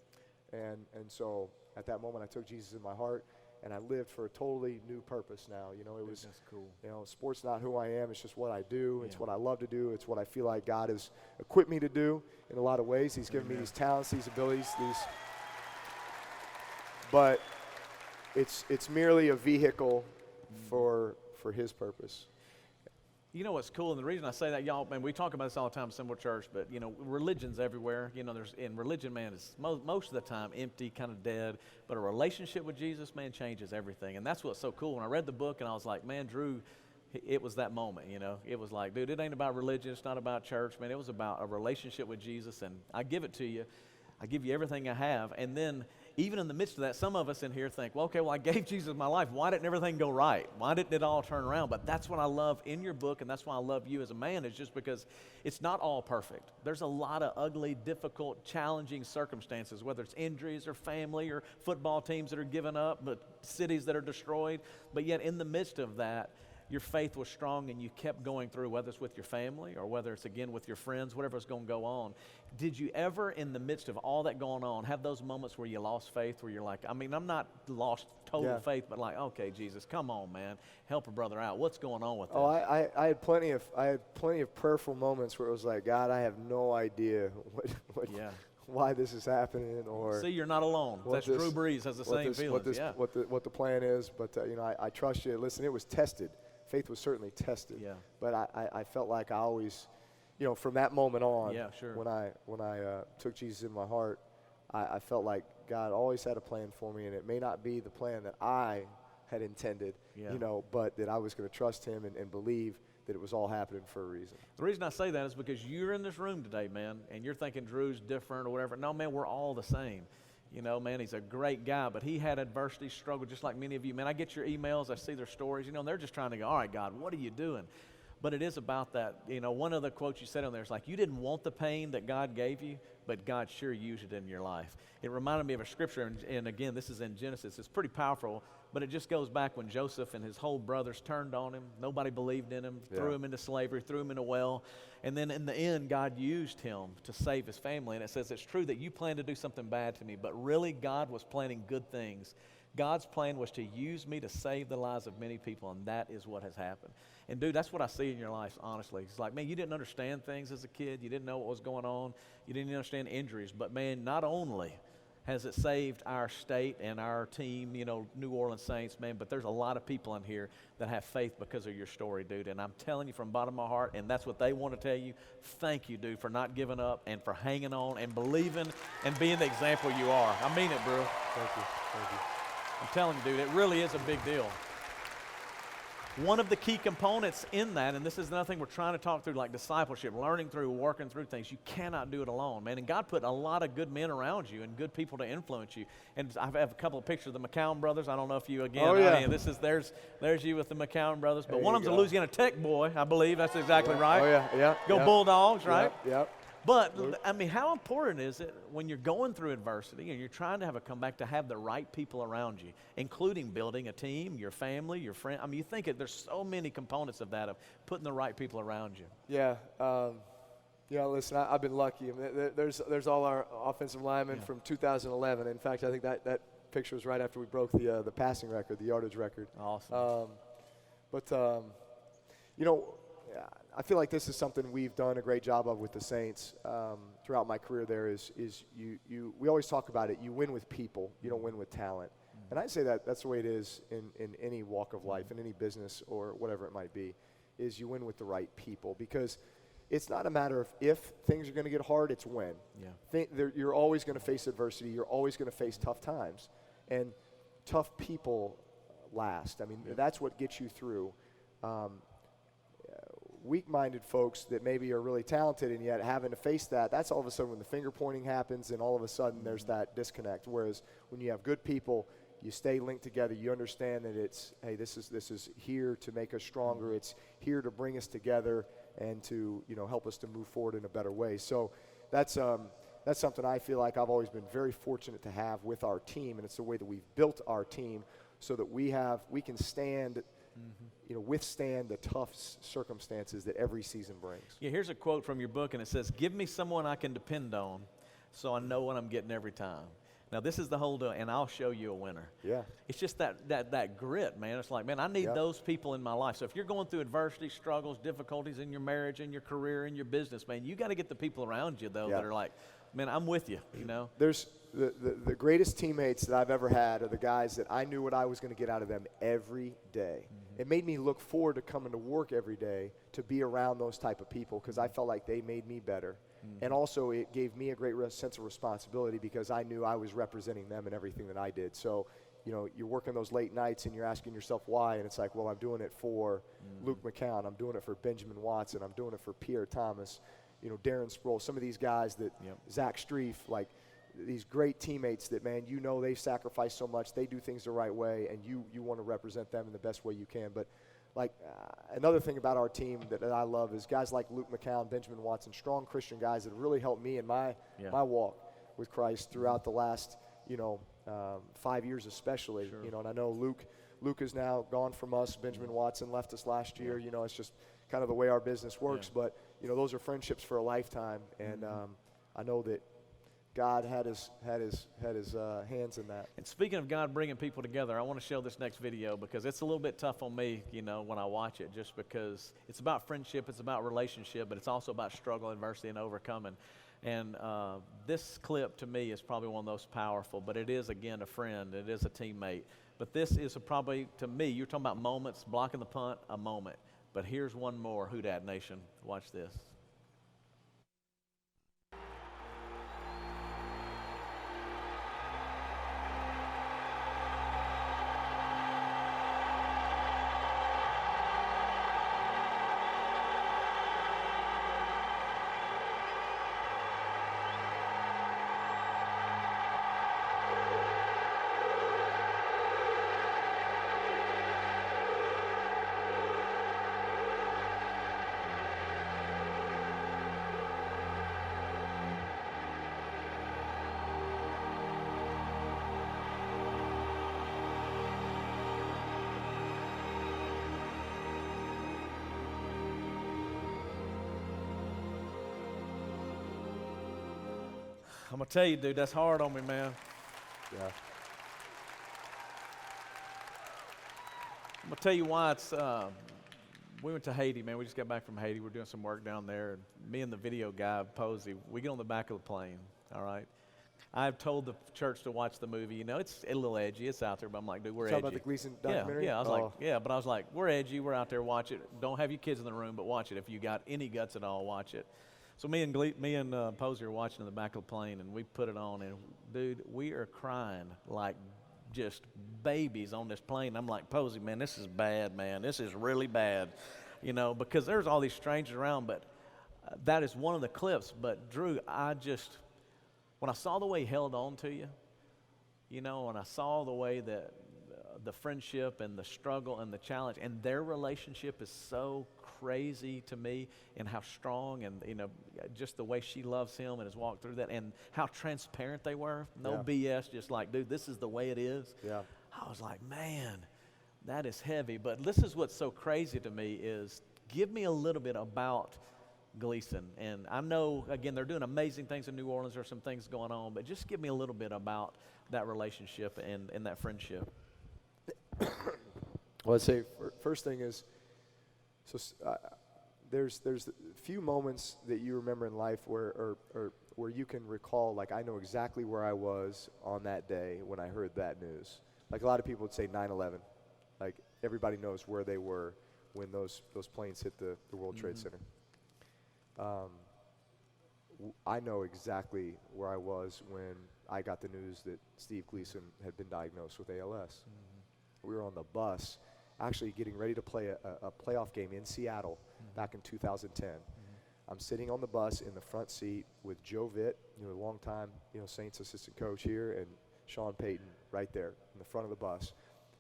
And so at that moment I took Jesus in my heart, and I lived for a totally new purpose now. It was, that's cool. Sport's not who I am. It's just what I do. It's what I love to do. It's what I feel like God has equipped me to do in a lot of ways. He's given me these talents, these abilities, but it's merely a vehicle for his purpose. You know what's cool, and the reason I say that, y'all, man, we talk about this all the time in Symbol Church, but, religion's everywhere. Religion, man, is most of the time empty, kind of dead, but a relationship with Jesus, man, changes everything. And that's what's so cool. When I read the book, and I was like, man, Drew, it was that moment, It was like, dude, it ain't about religion, it's not about church, man. It was about a relationship with Jesus, and I give it to you. I give you everything I have. And then even in the midst of that, some of us in here think, well, I gave Jesus my life. Why didn't everything go right? Why didn't it all turn around? But that's what I love in your book, and that's why I love you as a man, is just because it's not all perfect. There's a lot of ugly, difficult, challenging circumstances, whether it's injuries or family or football teams that are given up, but cities that are destroyed. But yet in the midst of that, your faith was strong and you kept going through, whether it's with your family or whether it's, again, with your friends, whatever's going to go on. Did you ever, in the midst of all that going on, have those moments where you lost faith, where you're like, I'm not lost total faith, but like, okay, Jesus, come on, man, help a brother out. What's going on with this? Oh, I had plenty of prayerful moments where it was like, God, I have no idea why this is happening, or see, you're not alone. That's Drew Brees has the same feelings. What the plan is, but I trust you. Listen, it was tested. Faith was certainly tested. But I felt like I always, from that moment on, when I took Jesus in my heart, I felt like God always had a plan for me, and it may not be the plan that I had intended, but that I was going to trust him and believe that it was all happening for a reason. The reason I say that is because you're in this room today, man, and you're thinking Drew's different or whatever. No, man, we're all the same. Man, he's a great guy, but he had adversity, struggle, just like many of you. Man, I get your emails, I see their stories, and they're just trying to go, all right, God, what are you doing? But it is about that. One of the quotes you said on there is like, you didn't want the pain that God gave you, but God sure used it in your life. It reminded me of a scripture, and again, this is in Genesis. It's pretty powerful, but it just goes back when Joseph and his whole brothers turned on him. Nobody believed in him, threw him into slavery, threw him in a well. And then in the end, God used him to save his family. And it says, it's true that you planned to do something bad to me, but really God was planning good things. God's plan was to use me to save the lives of many people, and that is what has happened. And dude, that's what I see in your life, honestly. It's like, man, you didn't understand things as a kid. You didn't know what was going on. You didn't understand injuries. But man, not only has it saved our state and our team, New Orleans Saints, man, but there's a lot of people in here that have faith because of your story, dude. And I'm telling you from the bottom of my heart, and that's what they want to tell you, thank you, dude, for not giving up and for hanging on and believing and being the example you are. I mean it, bro. Thank you. I'm telling you, dude, it really is a big deal. one of the key components in that, and this is another thing we're trying to talk through, like discipleship, learning through, working through things. You cannot do it alone, man. And God put a lot of good men around you and good people to influence you. And I have a couple of pictures of the McCown brothers. I don't know if you, again, oh, yeah. I mean, there's you with the McCown brothers. But There one you of them's a go. Louisiana Tech boy, I believe. That's exactly right. Oh, yeah, yeah. Go yeah. Bulldogs, right? Yep. But, I mean, how important is it when you're going through adversity and you're trying to have a comeback to have the right people around you, including building a team, your family, your friend? I mean, you think there's so many components of that, of putting the right people around you. Yeah. Listen, I've been lucky. I mean, there's all our offensive linemen from 2011. In fact, I think that picture was right after we broke the passing record, the yardage record. Awesome. I feel like this is something we've done a great job of with the Saints throughout my career. We always talk about it. You win with people. You don't win with talent. And I'd say that's the way it is in any walk of life, in any business or whatever it might be, is you win with the right people. Because it's not a matter of if things are going to get hard, it's when. Yeah. You're always going to face adversity. You're always going to face tough times. And tough people last. I mean, that's what gets you through. Weak-minded folks that maybe are really talented and yet having to face that's all of a sudden when the finger pointing happens, and all of a sudden there's that disconnect. Whereas when you have good people, you stay linked together, you understand that it's, hey, this is here to make us stronger. It's here to bring us together and to, help us to move forward in a better way. So that's something I feel like I've always been very fortunate to have with our team, and it's the way that we've built our team so that we can stand withstand the tough circumstances that every season brings. Yeah, here's a quote from your book, and it says, "Give me someone I can depend on so I know what I'm getting every time." Now, this is the whole deal, and I'll show you a winner. Yeah. It's just that grit, man. It's like, man, I need those people in my life. So if you're going through adversity, struggles, difficulties in your marriage, in your career, in your business, man, you got to get the people around you, though, that are like, man, I'm with you, There's the greatest teammates that I've ever had are the guys that I knew what I was going to get out of them every day. It made me look forward to coming to work every day to be around those type of people because I felt like they made me better. And also it gave me a great sense of responsibility because I knew I was representing them in everything that I did. So, you're working those late nights and you're asking yourself why, and it's like, well, I'm doing it for Luke McCown. I'm doing it for Benjamin Watson. I'm doing it for Pierre Thomas, Darren Sproul, some of these guys that Zach Streif, like these great teammates that, man, they've sacrificed so much. They do things the right way, and you want to represent them in the best way you can. But another thing about our team that I love is guys like Luke McCown, Benjamin Watson, strong Christian guys that have really helped me in my walk with Christ throughout the last 5 years especially. Sure. And I know Luke is now gone from us. Benjamin Watson left us last year. It's just kind of the way our business works. But those are friendships for a lifetime, and I know that God had his hands in that. And speaking of God bringing people together, I want to show this next video because it's a little bit tough on me, when I watch it, just because it's about friendship, it's about relationship, but it's also about struggle, adversity, and overcoming. And this clip to me is probably one of those powerful, but it is, again, a friend. It is a teammate. But this is probably, to me, you're talking about moments, blocking the punt, a moment. But here's one more, Who Dat Nation. Watch this. I'm going to tell you, dude, that's hard on me, man. Yeah. I'm going to tell you why it's, we went to Haiti, man. We just got back from Haiti. We're doing some work down there. And me and the video guy, Posey, we get on the back of the plane, all right? I've told the church to watch the movie. It's a little edgy. It's out there, but I'm like, dude, we're edgy. Talking about the Gleason documentary? Yeah, I was like, we're edgy. We're out there. Watch it. Don't have your kids in the room, but watch it. If you got any guts at all, watch it. So me and Posey are watching in the back of the plane, and we put it on, and dude, we are crying like just babies on this plane. I'm like, Posey, man, this is bad, man. This is really bad, you know, because there's all these strangers around, but that is one of the clips. But, Drew, when I saw the way he held on to you, you know, and I saw the way that the friendship and the struggle and the challenge, and their relationship is so crazy to me, and how strong, and, you know, just the way she loves him and has walked through that, and how transparent they were. No BS, just like, dude, this is the way it is. Yeah. I was like, man, that is heavy. But this is what's so crazy to me is, give me a little bit about Gleason. And I know, again, they're doing amazing things in New Orleans. There's some things going on, but just give me a little bit about that relationship and that friendship. Well, I'd say first thing is, so there's a few moments that you remember in life where you can recall, like, I know exactly where I was on that day when I heard that news. Like, a lot of people would say 9/11. Like, everybody knows where they were when those planes hit the World Trade Center. I know exactly where I was when I got the news that Steve Gleason had been diagnosed with ALS. We were on the bus, actually getting ready to play a playoff game in Seattle back in 2010. I'm sitting on the bus in the front seat with Joe Vitt, you know, longtime, you know, Saints assistant coach here, and Sean Payton right there in the front of the bus.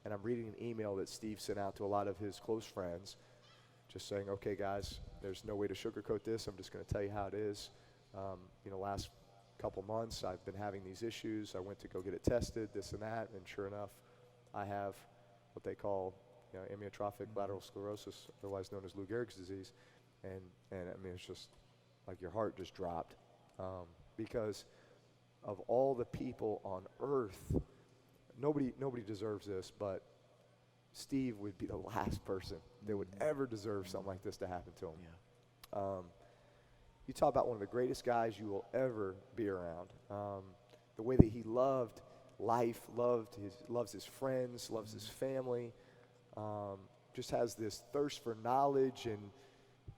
And I'm reading an email that Steve sent out to a lot of his close friends, just saying, okay, guys, there's no way to sugarcoat this. I'm just going to tell you how it is. You know, last couple months, I've been having these issues. I went to go get it tested, this and that, and sure enough, I have what they call, you know, amyotrophic lateral sclerosis, otherwise known as Lou Gehrig's disease. And I mean, it's just like your heart just dropped because of all the people on earth. Nobody deserves this, but Steve would be the last person that would ever deserve something like this to happen to him. Yeah. You talk about one of the greatest guys you will ever be around. The way that he loved life, loves his friends, loves his family, just has this thirst for knowledge and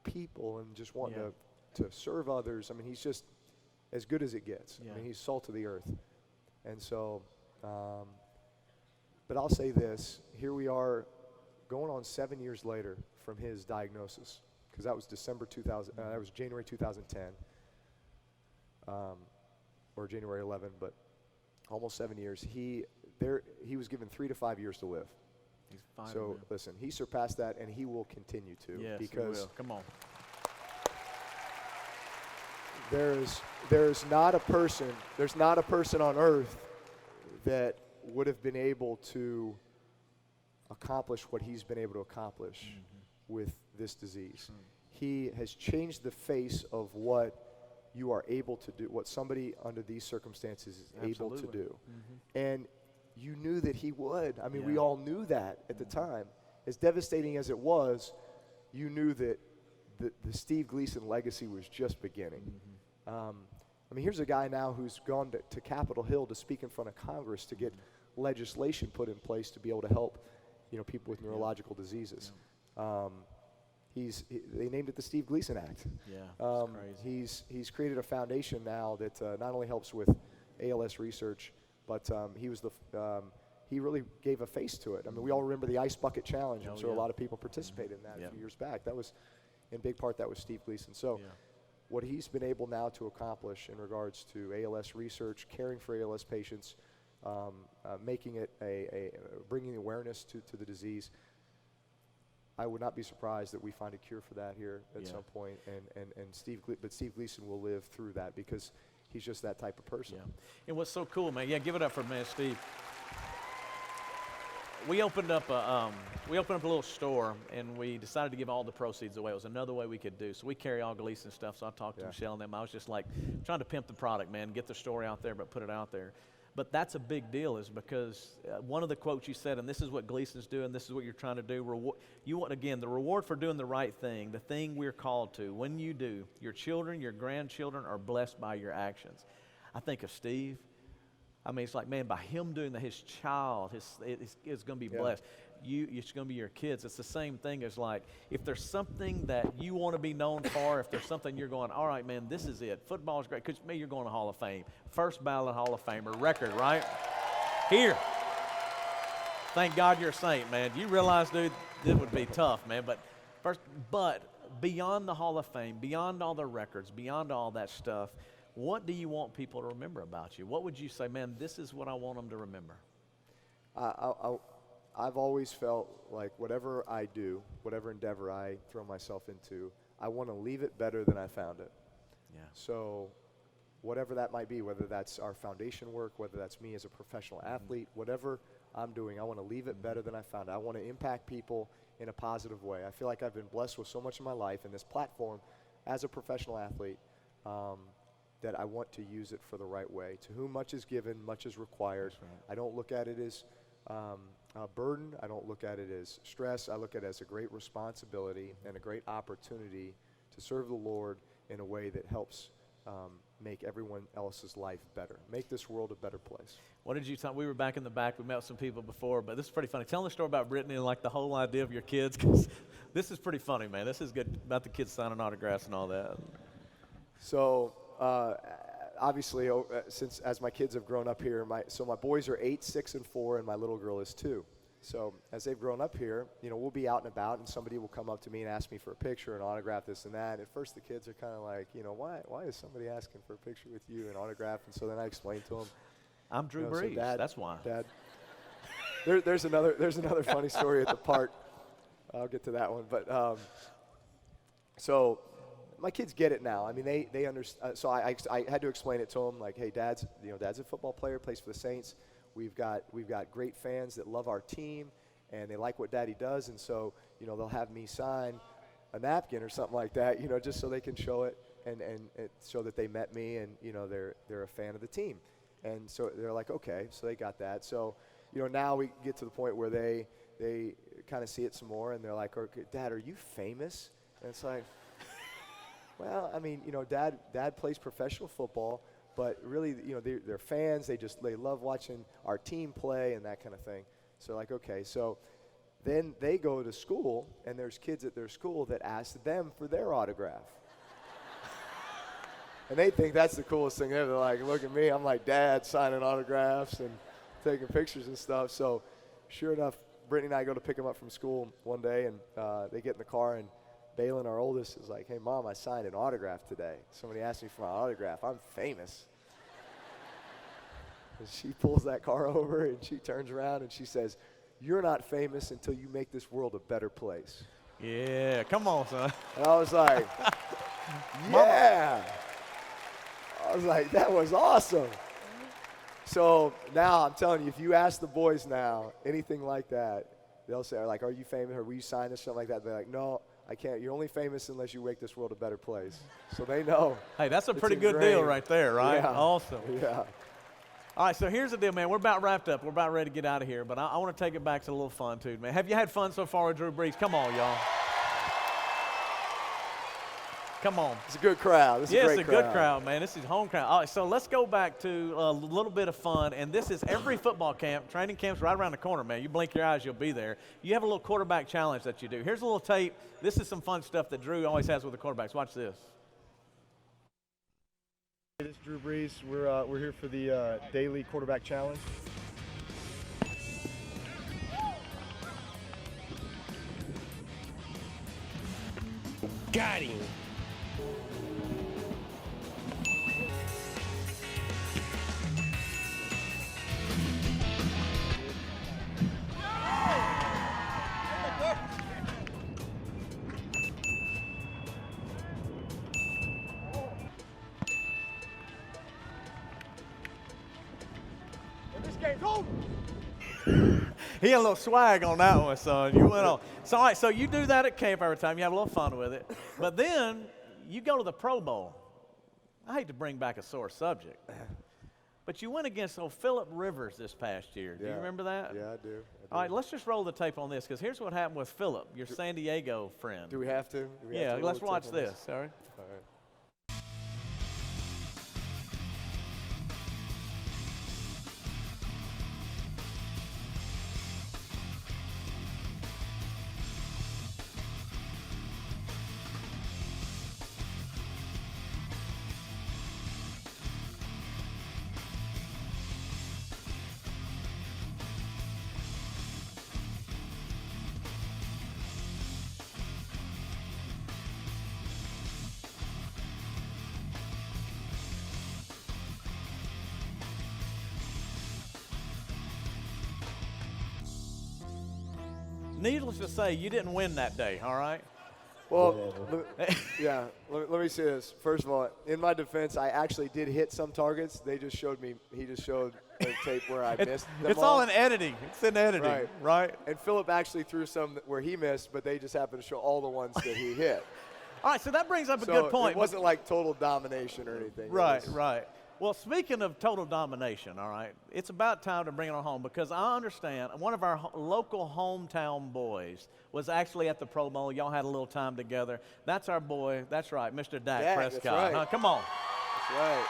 people, and just wanting to serve others. I mean, he's just as good as it gets. I mean, he's salt of the earth. And so, but I'll say this, here we are going on 7 years later from his diagnosis, because that was that was January 2010, or January 11, but almost 7 years. He was given 3 to 5 years to live. He's fine. So listen, he surpassed that, and he will continue to. Yes, because he will. Come on. There's not a person on earth that would have been able to accomplish what he's been able to accomplish with this disease. He has changed the face of what you are able to do, what somebody under these circumstances is able to do. And you knew that he would. I mean, we all knew that at the time. As devastating as it was, you knew that the Steve Gleason legacy was just beginning. I mean, here's a guy now who's gone to Capitol Hill to speak in front of Congress to get legislation put in place to be able to help, you know, people with neurological diseases. They named it the Steve Gleason Act. Yeah, crazy. He's created a foundation now that not only helps with ALS research, but he really gave a face to it. I mean, we all remember the Ice Bucket Challenge. I'm sure a lot of people participated in that a few years back. That was, in big part, that was Steve Gleason. So what he's been able now to accomplish in regards to ALS research, caring for ALS patients, making it bringing awareness to the disease, I would not be surprised that we find a cure for that here at some point. And Steve Gleason will live through that because he's just that type of person. Yeah. And what's so cool, man? Yeah, give it up for man, Steve. We opened up a little store, and we decided to give all the proceeds away. It was another way we could do. So we carry all Gleason stuff. So I talked to Michelle and them. I was just like trying to pimp the product, man, get the story out there, but put it out there. But that's a big deal, is because one of the quotes you said, and this is what Gleason's doing, this is what you're trying to do. You want, again, the reward for doing the right thing, the thing we're called to. When you do, your children, your grandchildren are blessed by your actions. I think of Steve. I mean, it's like, man, by him doing that, his child is going to be blessed. It's going to be your kids. It's the same thing as, like, if there's something that you want to be known for, if there's something you're going, all right, man, this is it. Football is great. Because maybe you're going to Hall of Fame. First ballot Hall of Famer record, right? Here. Thank God you're a Saint, man. You realize, dude, it would be tough, man. But beyond the Hall of Fame, beyond all the records, beyond all that stuff, what do you want people to remember about you? What would you say, man, this is what I want them to remember? I've always felt like whatever I do, whatever endeavor I throw myself into, I want to leave it better than I found it. Yeah. So whatever that might be, whether that's our foundation work, whether that's me as a professional athlete, whatever I'm doing, I want to leave it better than I found it. I want to impact people in a positive way. I feel like I've been blessed with so much in my life and this platform as a professional athlete that I want to use it for the right way. To whom much is given, much is required. Right. I don't look at it as a burden. I don't look at it as stress. I look at it as a great responsibility and a great opportunity to serve the Lord in a way that helps make everyone else's life better, make this world a better place. What did you tell? We were back in the back. We met with some people before, but this is pretty funny. Tell the story about Brittany and like the whole idea of your kids, because this is pretty funny, man. This is good about the kids signing autographs and all that. So obviously, since as my kids have grown up here, my boys are 8, 6, and 4, and my little girl is 2. So as they've grown up here, we'll be out and about, and somebody will come up to me and ask me for a picture and autograph this and that. At first, the kids are kind of like, why is somebody asking for a picture with you and autograph? And so then I explain to them, I'm Drew Brees. So Dad, that's why. Dad, there's another funny story at the park. I'll get to that one, but so my kids get it now. I mean, they understand. So I had to explain it to them, like, hey, Dad's a football player, plays for the Saints. We've got great fans that love our team, and they like what Daddy does, and so they'll have me sign a napkin or something like that, just so they can show it and show that they met me and they're a fan of the team, and so they're like, okay, so they got that. So now we get to the point where they kind of see it some more, and they're like, okay, Dad, are you famous? And it's like, well, I mean, Dad plays professional football. But really, they're fans. They love watching our team play and that kind of thing. So like, okay. So then they go to school, and there's kids at their school that ask them for their autograph. And they think that's the coolest thing ever. They're like, look at me. I'm like Dad signing autographs and taking pictures and stuff. So sure enough, Brittany and I go to pick them up from school one day, and they get in the car, and Balin, our oldest, is like, hey, Mom, I signed an autograph today. Somebody asked me for my autograph. I'm famous. And she pulls that car over, and she turns around, and she says, you're not famous until you make this world a better place. Yeah, come on, son. And I was like, yeah. I was like, that was awesome. So now I'm telling you, if you ask the boys now anything like that, they'll say, like, are you famous, or will you sign this, something like that? They're like, no. I can't. You're only famous unless you make this world a better place. So they know. Hey, that's a pretty good deal right there, right? Yeah. Awesome. Yeah. All right, so here's the deal, man. We're about wrapped up. We're about ready to get out of here, but I want to take it back to a little fun, too, man. Have you had fun so far with Drew Brees? Come on, y'all. Come on. It's a good crowd. It's a good crowd, man. This is home crowd. All right, so let's go back to a little bit of fun, and this is every football camp. Training camp's right around the corner, man. You blink your eyes, you'll be there. You have a little quarterback challenge that you do. Here's a little tape. This is some fun stuff that Drew always has with the quarterbacks. Watch this. This is Drew Brees. We're here for the daily quarterback challenge. Got him. He had a little swag on that one, son. You went on. So, all right, so you do that at camp every time. You have a little fun with it. But then you go to the Pro Bowl. I hate to bring back a sore subject, but you went against Phillip Rivers this past year. Do you remember that? Yeah, I do. All right, let's just roll the tape on this, because here's what happened with Phillip, your San Diego friend. Do we have to? Yeah, let's watch this. All right. All right. needless to say, you didn't win that day, all right? Well, let me say this. First of all, in my defense, I actually did hit some targets. He just showed a tape where I missed them It's all in editing. It's in editing, right? And Philip actually threw some where he missed, but they just happened to show all the ones that he hit. All right, so that brings up a good point. It wasn't like total domination or anything. Right. Well, speaking of total domination, all right, it's about time to bring it on home because I understand one of our local hometown boys was actually at the Pro Bowl. Y'all had a little time together. That's our boy. That's right, Mr. Dak Prescott. That's right. Come on. That's right.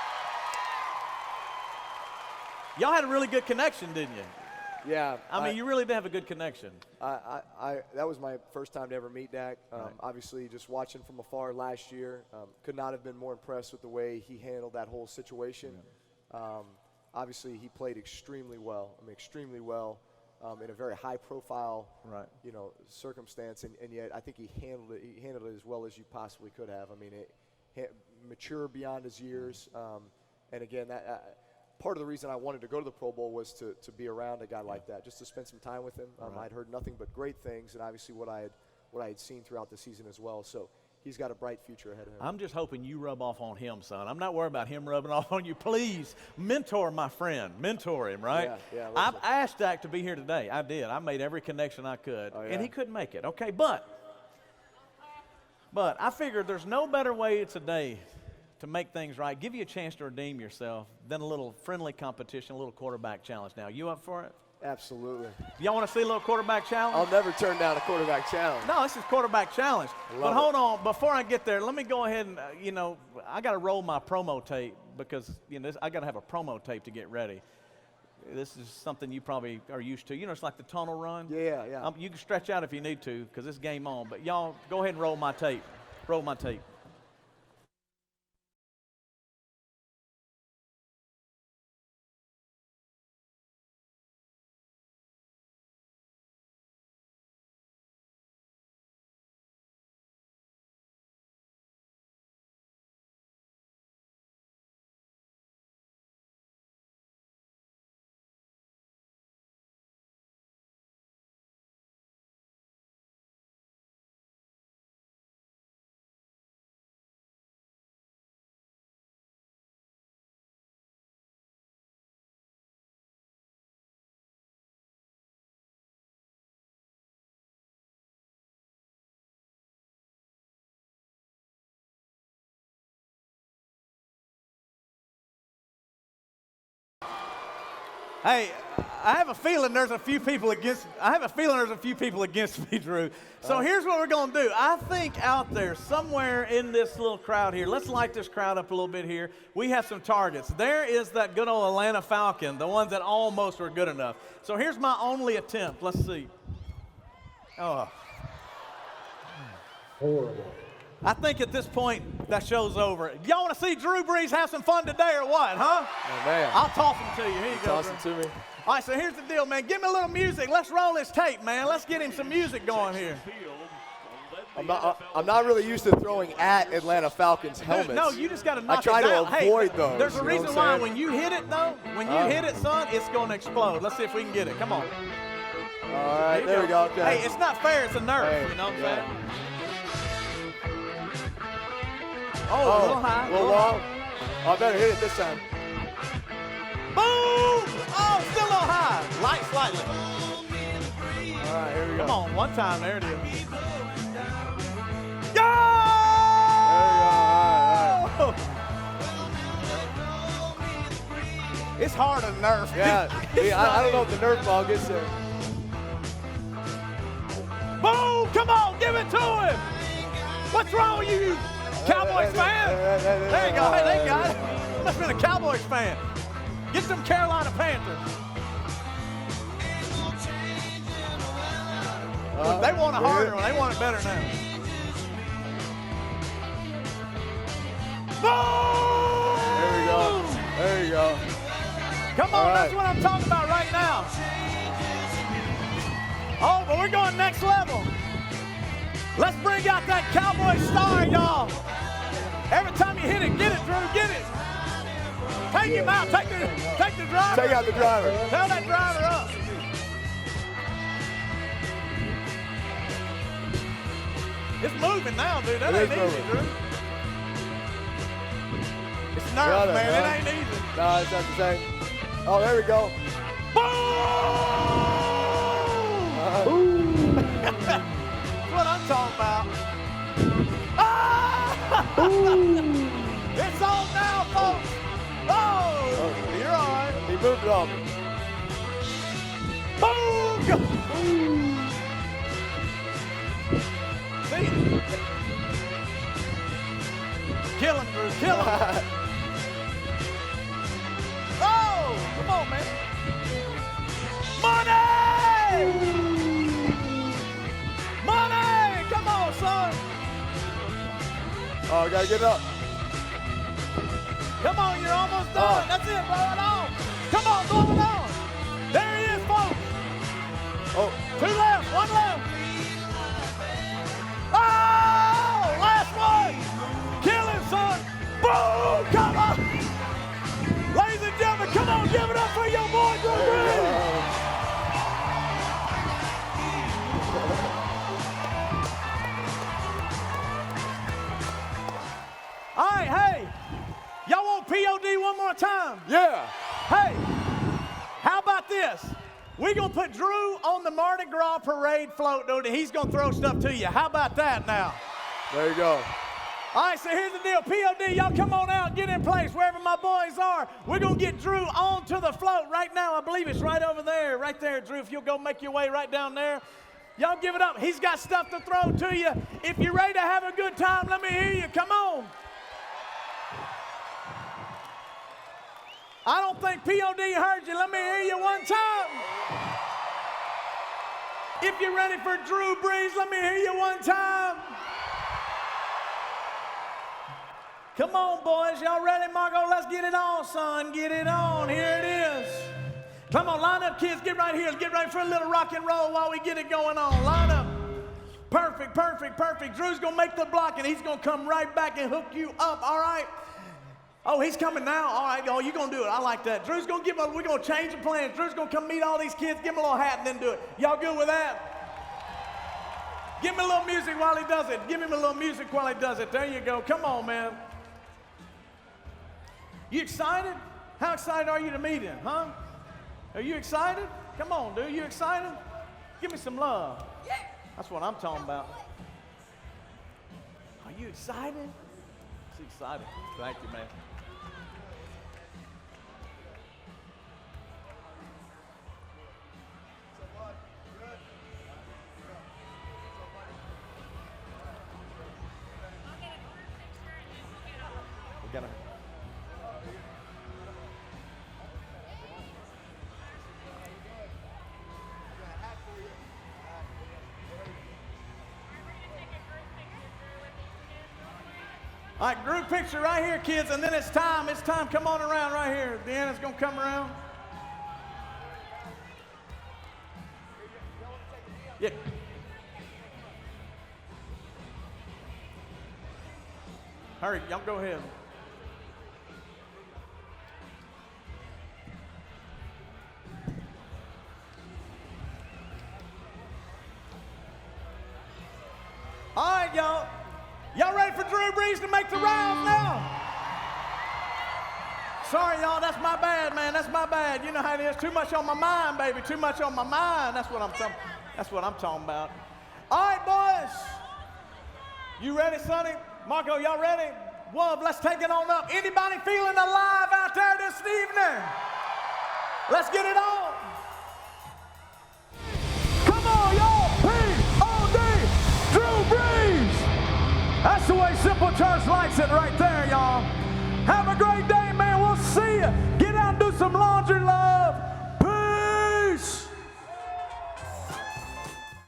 Y'all had a really good connection, didn't you? Yeah. I mean, you really did have a good connection. That was my first time to ever meet Dak. Obviously, just watching from afar last year, could not have been more impressed with the way he handled that whole situation. Obviously, he played extremely well. Extremely well in a very high-profile, circumstance, and yet I think he handled it as well as you possibly could have. I mean, mature beyond his years, and again, that. Part of the reason I wanted to go to the Pro Bowl was to be around a guy like that, just to spend some time with him. I'd heard nothing but great things, and obviously what I had seen throughout the season as well. So he's got a bright future ahead of him. I'm just hoping you rub off on him, son. I'm not worried about him rubbing off on you. Please mentor my friend. Mentor him, right? Yeah. I've asked Dak to be here today. I did. I made every connection I could, and he couldn't make it. Okay, but I figured there's no better way today to make things right, give you a chance to redeem yourself, then a little friendly competition, a little quarterback challenge. Now, you up for it? Absolutely. Y'all want to see a little quarterback challenge? I'll never turn down a quarterback challenge. No, this is quarterback challenge. But hold on, before I get there, let me go ahead and, I got to roll my promo tape because, I got to have a promo tape to get ready. This is something you probably are used to. It's like the tunnel run. Yeah. You can stretch out if you need to because it's game on. But y'all, go ahead and roll my tape. Roll my tape. Hey, I have a feeling there's a few people against me, Drew. So here's what we're going to do. I think out there, somewhere in this little crowd here, let's light this crowd up a little bit here. We have some targets. There is that good old Atlanta Falcon, the ones that almost were good enough. So here's my only attempt. Let's see. Oh. Horrible. I think at this point, that show's over. Y'all want to see Drew Brees have some fun today or what, huh? Oh, man. I'll toss him to you. Here you go. Toss him to me. All right, so here's the deal, man. Give me a little music. Let's roll this tape, man. Let's get him some music going here. I'm not really used to throwing at Atlanta Falcons helmets. No, you just got to knock I try it down. to avoid those. There's a reason why when you hit it, though, son, it's going to explode. Let's see if we can get it. Come on. All right, there we go. Okay. Hey, it's not fair. It's a nerf. You know what I'm saying? Oh, a little high. A little long. I better hit it this time. Boom! Oh, still a little high. Light slightly. All right, here we go. Come on, one time. There it is. Go! There we go. It's hard to nerf. Yeah, I don't know if the nerf ball gets there. Boom! Come on, give it to him. What's wrong with you? Cowboys fan? There you go. Hey, they got it. Must have been a Cowboys fan. Get them Carolina Panthers. They want a harder one. They want it better now. Boom! There we go. There you go. Come on, that's what I'm talking about right now. Oh, but we're going next level. Let's bring out that Cowboy star, y'all. Every time you hit it, get it, Drew, get it. Take him out, take the driver. Take out the driver. Tell that driver up. It's moving now, dude. That ain't easy, Drew. It's nerves, Got it, man. huh? It ain't easy. No, it's not the same. Oh, there we go. Boom! That's what I'm talking about. Ah! It's on now, folks. Oh, you're all right. He moved it off. Boom! See? Kill him, Drew. Kill him. Oh, come on, man. Money! Money! Come on, son. Oh, gotta get it up. Come on, you're almost done. That's it, blow it on. Come on, blow it on. There he is, folks. Oh. 2 left, 1 left. Oh, last one. Kill him, son. Boom, come on. Ladies and gentlemen, come on, give it up for your boy, Drew Brees. All right, hey, y'all want POD one more time? Yeah. Hey, how about this? We're going to put Drew on the Mardi Gras parade float, dude, and he's going to throw stuff to you. How about that now? There you go. All right, so here's the deal. POD, y'all come on out and get in place wherever my boys are. We're going to get Drew onto the float right now. I believe it's right over there. Right there, Drew, if you'll go make your way right down there. Y'all give it up. He's got stuff to throw to you. If you're ready to have a good time, let me hear you. Come on. I don't think POD heard you. Let me hear you one time. If you're ready for Drew Brees, let me hear you one time. Come on, boys. Y'all ready, Marco? Let's get it on, son. Get it on. Here it is. Come on, line up, kids. Get right here. Get ready for a little rock and roll while we get it going on. Line up. Perfect, perfect, perfect. Drew's going to make the block, and he's going to come right back and hook you up, all right? Oh, he's coming now. All right, y'all, you're going to do it. I like that. Drew's going to give we're going to change the plans. Drew's going to come meet all these kids, give him a little hat, and then do it. Y'all good with that? Give him a little music while he does it. Give him a little music while he does it. There you go. Come on, man. You excited? How excited are you to meet him, huh? Are you excited? Come on, dude. You excited? Give me some love. That's what I'm talking about. Are you excited? He's excited. Thank you, man. We got to. All right, group picture right here, kids, and then it's time. It's time. Come on around right here. Deanna's going to come around. Yeah. Hurry, y'all go ahead. All right, y'all. Y'all ready for Drew Brees to make the rounds now? Sorry, y'all, that's my bad, man. That's my bad. You know how it is. Too much on my mind, baby. Too much on my mind. That's what I'm talking about. All right, boys. You ready, Sonny? Marco, y'all ready? Wolf, let's take it on up. Anybody feeling alive out there this evening? Let's get it on. Come on, y'all. P.O.D. Drew Brees. That's the way Simple Church likes it right there, y'all. Have a great day, man. We'll see you. Get out and do some laundry, love.